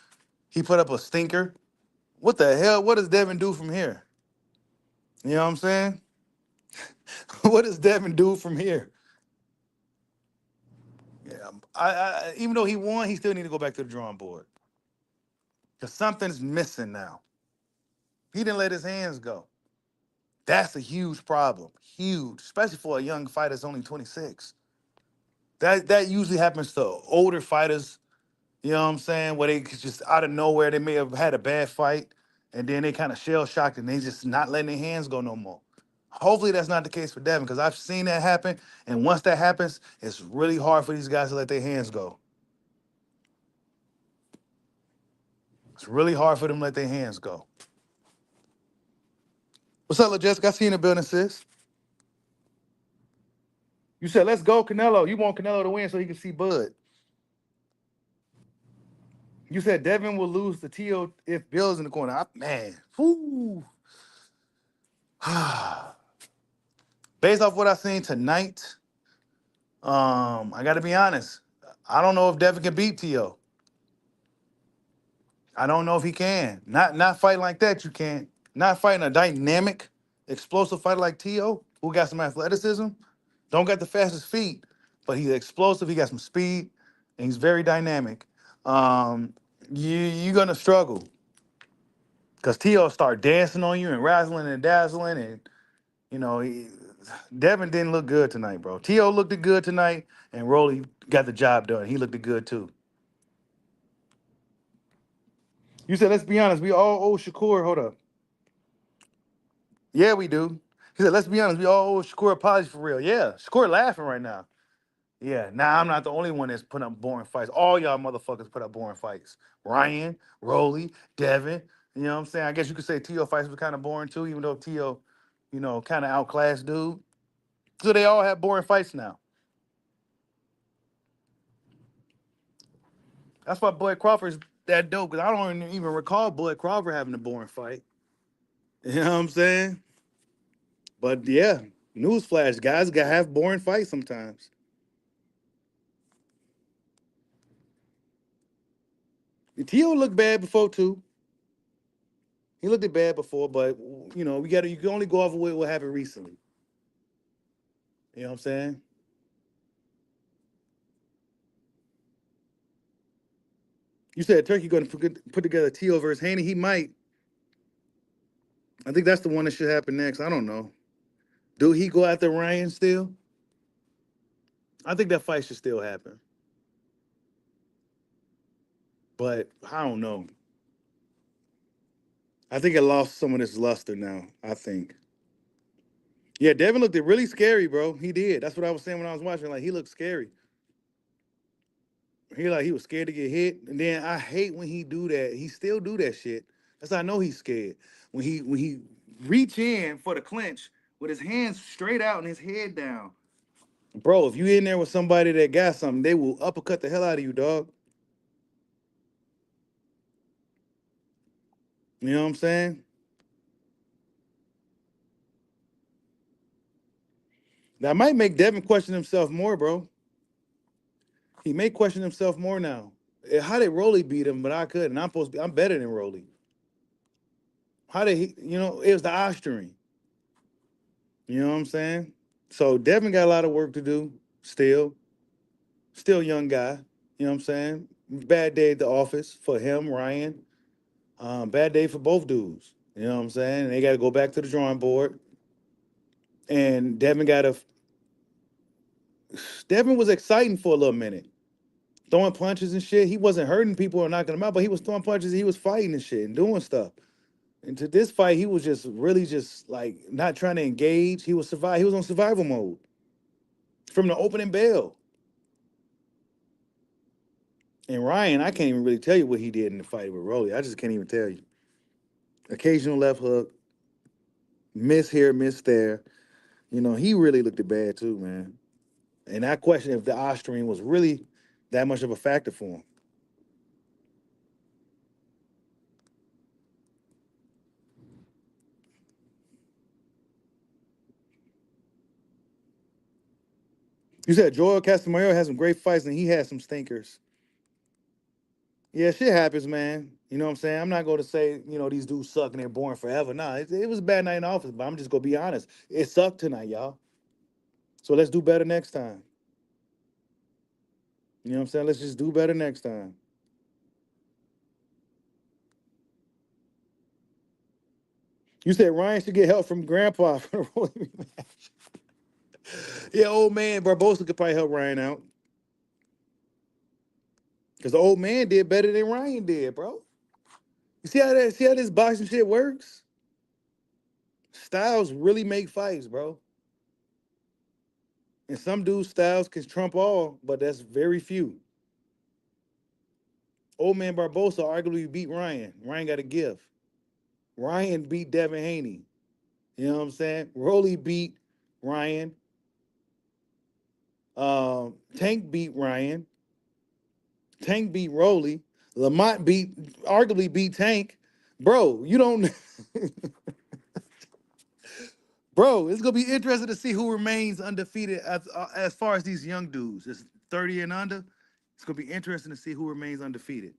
He put up a stinker. What the hell? What does Devin do from here? You know what I'm saying? What does Devin do from here? Yeah, even though he won, he still need to go back to the drawing board because something's missing now. He didn't let his hands go. That's a huge problem. Huge, especially for a young fighter that's only 26. That usually happens to older fighters. You know what I'm saying? Where they just out of nowhere, they may have had a bad fight, and then they kind of shell shocked, and they just not letting their hands go no more. Hopefully that's not the case for Devin, because I've seen that happen, and once that happens, it's really hard for these guys to let their hands go. It's really hard for them to let their hands go. What's up, Jessica? I see you in the building, sis. You said, let's go, Canelo. You want Canelo to win so he can see Bud. You said Devin will lose to Tio if Bill's in the corner. Man, whoo. Based off what I've seen tonight, I got to be honest. I don't know if Devin can beat Tio. I don't know if he can. Not fighting like that. You can't. Not fighting a dynamic, explosive fighter like Tio, who got some athleticism. Don't got the fastest feet, but he's explosive. He got some speed, and he's very dynamic. You're gonna struggle because Tio start dancing on you and razzling and dazzling, and you know Devin didn't look good tonight, bro. Tio looked good tonight, and Rolly got the job done. He looked good too. You said, let's be honest, we all owe Shakur. Hold up. Yeah, we do. He said, let's be honest, we all owe Shakur apology for real. Yeah, Shakur laughing right now. Yeah, now I'm not the only one that's putting up boring fights. All y'all motherfuckers put up boring fights. Ryan, Rolly, Devin. You know what I'm saying? I guess you could say Tio fights were kind of boring too, even though Tio, kind of outclassed dude. So they all have boring fights now. That's why Bud Crawford's that dope, because I don't even recall Bud Crawford having a boring fight. You know what I'm saying? But yeah, newsflash, guys gotta have boring fights sometimes. Tio looked bad before too. He looked bad before, but you can only go off of what happened recently. You know what I'm saying? You said Turkey going to put together Tio versus Haney. He might. I think that's the one that should happen next. I don't know. Do he go after Ryan still? I think that fight should still happen. But I don't know. I think it lost some of its luster now. I think. Yeah, Devin looked really scary, bro. He did. That's what I was saying when I was watching. Like, he looked scary. He was scared to get hit. And then I hate when he do that. He still do that shit. That's how I know he's scared. When he reach in for the clinch with his hands straight out and his head down. Bro, if you in there with somebody that got something, they will uppercut the hell out of you, dog. You know what I'm saying? That might make Devin question himself more, bro. He may question himself more now. How did Rolly beat him, but I couldn't? I'm better than Rolly. How did he, it was the eye string. You know what I'm saying? So Devin got a lot of work to do still. Still young guy. You know what I'm saying? Bad day at the office for him, Ryan. Bad day for both dudes. You know what I'm saying? They got to go back to the drawing board. And Devin was exciting for a little minute. Throwing punches and shit. He wasn't hurting people or knocking them out, but he was throwing punches. He was fighting and shit and doing stuff. And to this fight, he was just really just like not trying to engage. He was survive. He was on survival mode from the opening bell. And Ryan, I can't even really tell you what he did in the fight with Rolly. I just can't even tell you. Occasional left hook, miss here, miss there. He really looked bad too, man. And I question if the eye strain was really that much of a factor for him. You said Joel Casamaro has some great fights and he has some stinkers. Yeah, shit happens, man. You know what I'm saying? I'm not going to say, these dudes suck and they're boring forever. Nah, it was a bad night in the office, but I'm just going to be honest. It sucked tonight, y'all. So let's do better next time. You know what I'm saying? Let's just do better next time. You said Ryan should get help from Grandpa for the Rolly rematch. Yeah, old man Barbosa could probably help Ryan out. Because the old man did better than Ryan did, bro. You see how this boxing shit works? Styles really make fights, bro. And some dudes' styles can trump all, but that's very few. Old man Barbosa arguably beat Ryan. Ryan got a gift. Ryan beat Devin Haney. You know what I'm saying? Rolly beat Ryan. Tank beat Ryan. Tank beat Rolly. Lamont arguably beat Tank. Bro, you don't bro, it's gonna be interesting to see who remains undefeated as far as these young dudes. It's 30 and under. It's gonna be interesting to see who remains undefeated.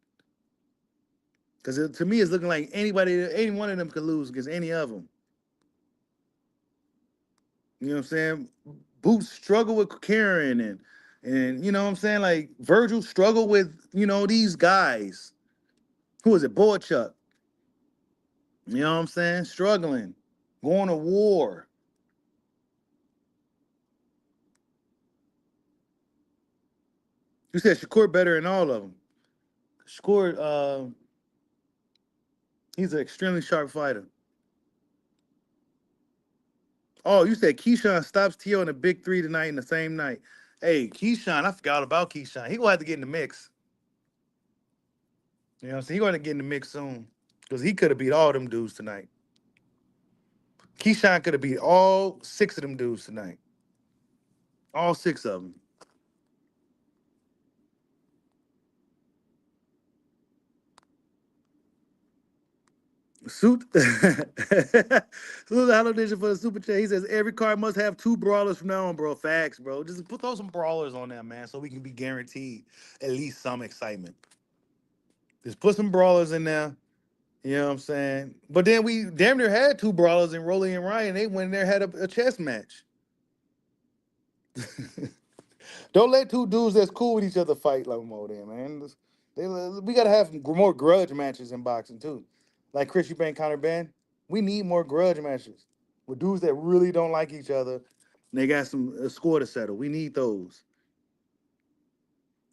Because to me, it's looking like any one of them could lose against any of them. You know what I'm saying? Boots struggle with Karen and you know what I'm saying? Like Virgil struggle with, these guys. Who is it? Boychuk. You know what I'm saying? Struggling. Going to war. You said Shakur better than all of them. Shakur, he's an extremely sharp fighter. Oh, you said Keyshawn stops Tio in the big three tonight in the same night. Hey, Keyshawn, I forgot about Keyshawn. He gonna have to get in the mix. You know what I'm saying? He gonna get in the mix soon. Because he could have beat all them dudes tonight. Keyshawn could have beat all six of them dudes tonight. All six of them. Suit. Salute Hollow Nation for the super chat. He says every card must have two brawlers from now on, bro. Facts, bro. Just throw some brawlers on there, man, so we can be guaranteed at least some excitement. Just put some brawlers in there. You know what I'm saying? But then we damn near had two brawlers in Rolly and Ryan. They went in there had a chess match. Don't let two dudes that's cool with each other fight like more, then, man. We gotta have more grudge matches in boxing too, like Chris Eubank, Conor Ben. We need more grudge matches with dudes that really don't like each other. And they got some score to settle. We need those.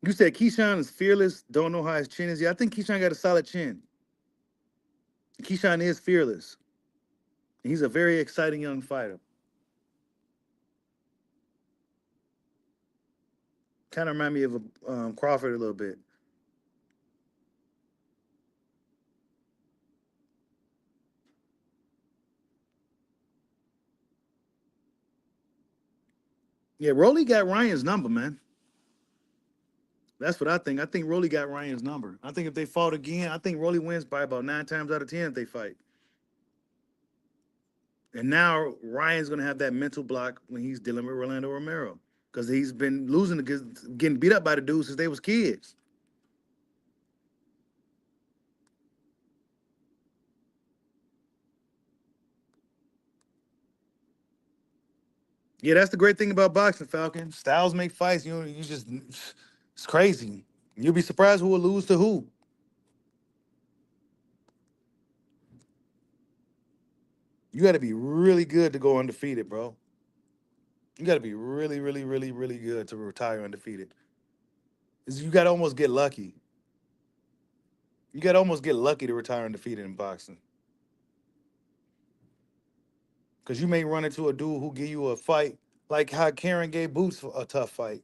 You said Keyshawn is fearless. Don't know how his chin is. Yeah, I think Keyshawn got a solid chin. Keyshawn is fearless. He's a very exciting young fighter. Kind of remind me of a Crawford a little bit. Yeah, Rolly got Ryan's number, man. That's what I think. I think Rolly got Ryan's number. I think if they fought again, I think Rolly wins by about 9 times out of 10 if they fight. And now Ryan's gonna have that mental block when he's dealing with Rolando Romero because he's been losing, getting beat up by the dudes since they was kids. Yeah, that's the great thing about boxing, Falcon. Styles make fights. You just it's crazy. You'll be surprised who will lose to who. You got to be really good to go undefeated, bro. You got to be really, really, really, really good to retire undefeated. You got to almost get lucky. You got to almost get lucky to retire undefeated in boxing. Because you may run into a dude who give you a fight like how Karen gave Boots a tough fight.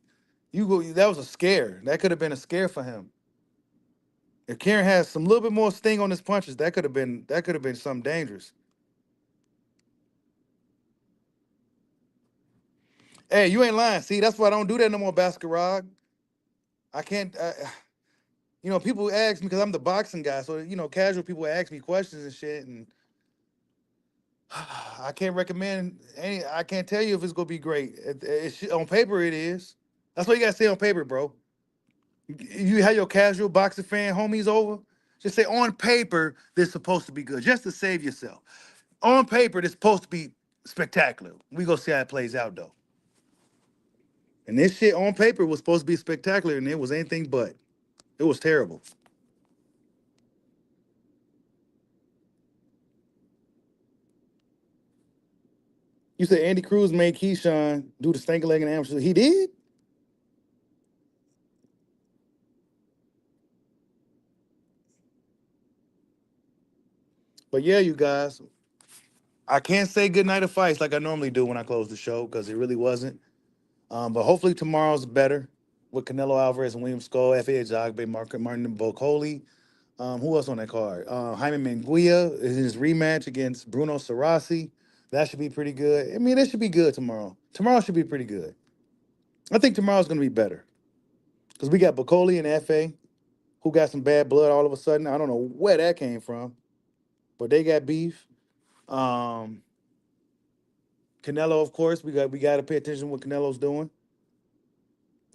That was a scare. That could have been a scare for him. If Karen has some little bit more sting on his punches, that could have been something dangerous. Hey, you ain't lying. See, that's why I don't do that no more, Baskerog. I can't. People ask me because I'm the boxing guy, so casual people ask me questions and shit, and I can't recommend any. I can't tell you if it's gonna be great. On paper, it is. That's what you gotta say on paper, bro. You have your casual boxing fan homies over. Just say on paper this is supposed to be good, just to save yourself. On paper this supposed to be spectacular. We go see how it plays out though. And this shit on paper was supposed to be spectacular, and it was anything but. It was terrible. You said Andy Cruz made Keyshawn do the stank leg and amateur. He did? But yeah, you guys, I can't say good night of fights like I normally do when I close the show because it really wasn't. But hopefully tomorrow's better with Canelo Alvarez and William Skull, F.A. Jogbe, Martin Bocoli. Who else on that card? Jaime Manguia is in his rematch against Bruno Sarasi. That should be pretty good. I mean, it should be good tomorrow. Tomorrow should be pretty good. I think tomorrow's going to be better because we got Bocoli and F.A. who got some bad blood all of a sudden. I don't know where that came from, but they got beef. Um, Canelo, of course, we got to pay attention to what Canelo's doing.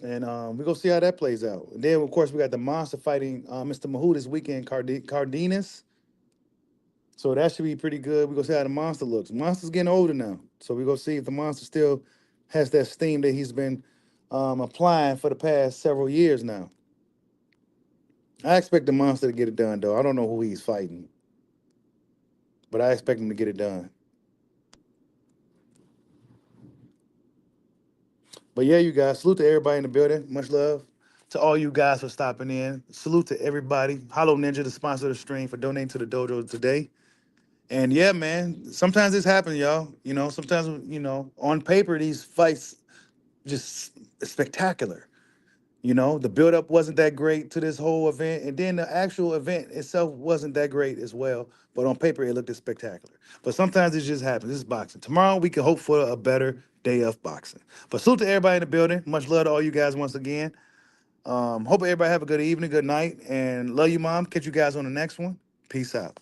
And we go see how that plays out. And then, of course, we got the monster fighting Mr. Mahou this weekend, Cardenas. So that should be pretty good. We go see how the monster looks. Monster's getting older now, so we go see if the monster still has that steam that he's been applying for the past several years now. I expect the monster to get it done, though. I don't know who he's fighting, but I expect him to get it done. But yeah, you guys, salute to everybody in the building. Much love to all you guys for stopping in. Salute to everybody. Hollow Ninja, the sponsor of the stream, for donating to the dojo today. And yeah, man, sometimes this happens, y'all. Sometimes, on paper, these fights just spectacular. The buildup wasn't that great to this whole event. And then the actual event itself wasn't that great as well. But on paper, it looked spectacular. But sometimes it just happens. This is boxing. Tomorrow, we can hope for a better day of boxing. But salute to everybody in the building. Much love to all you guys once again. Hope everybody have a good evening, good night. And love you, Mom. Catch you guys on the next one. Peace out.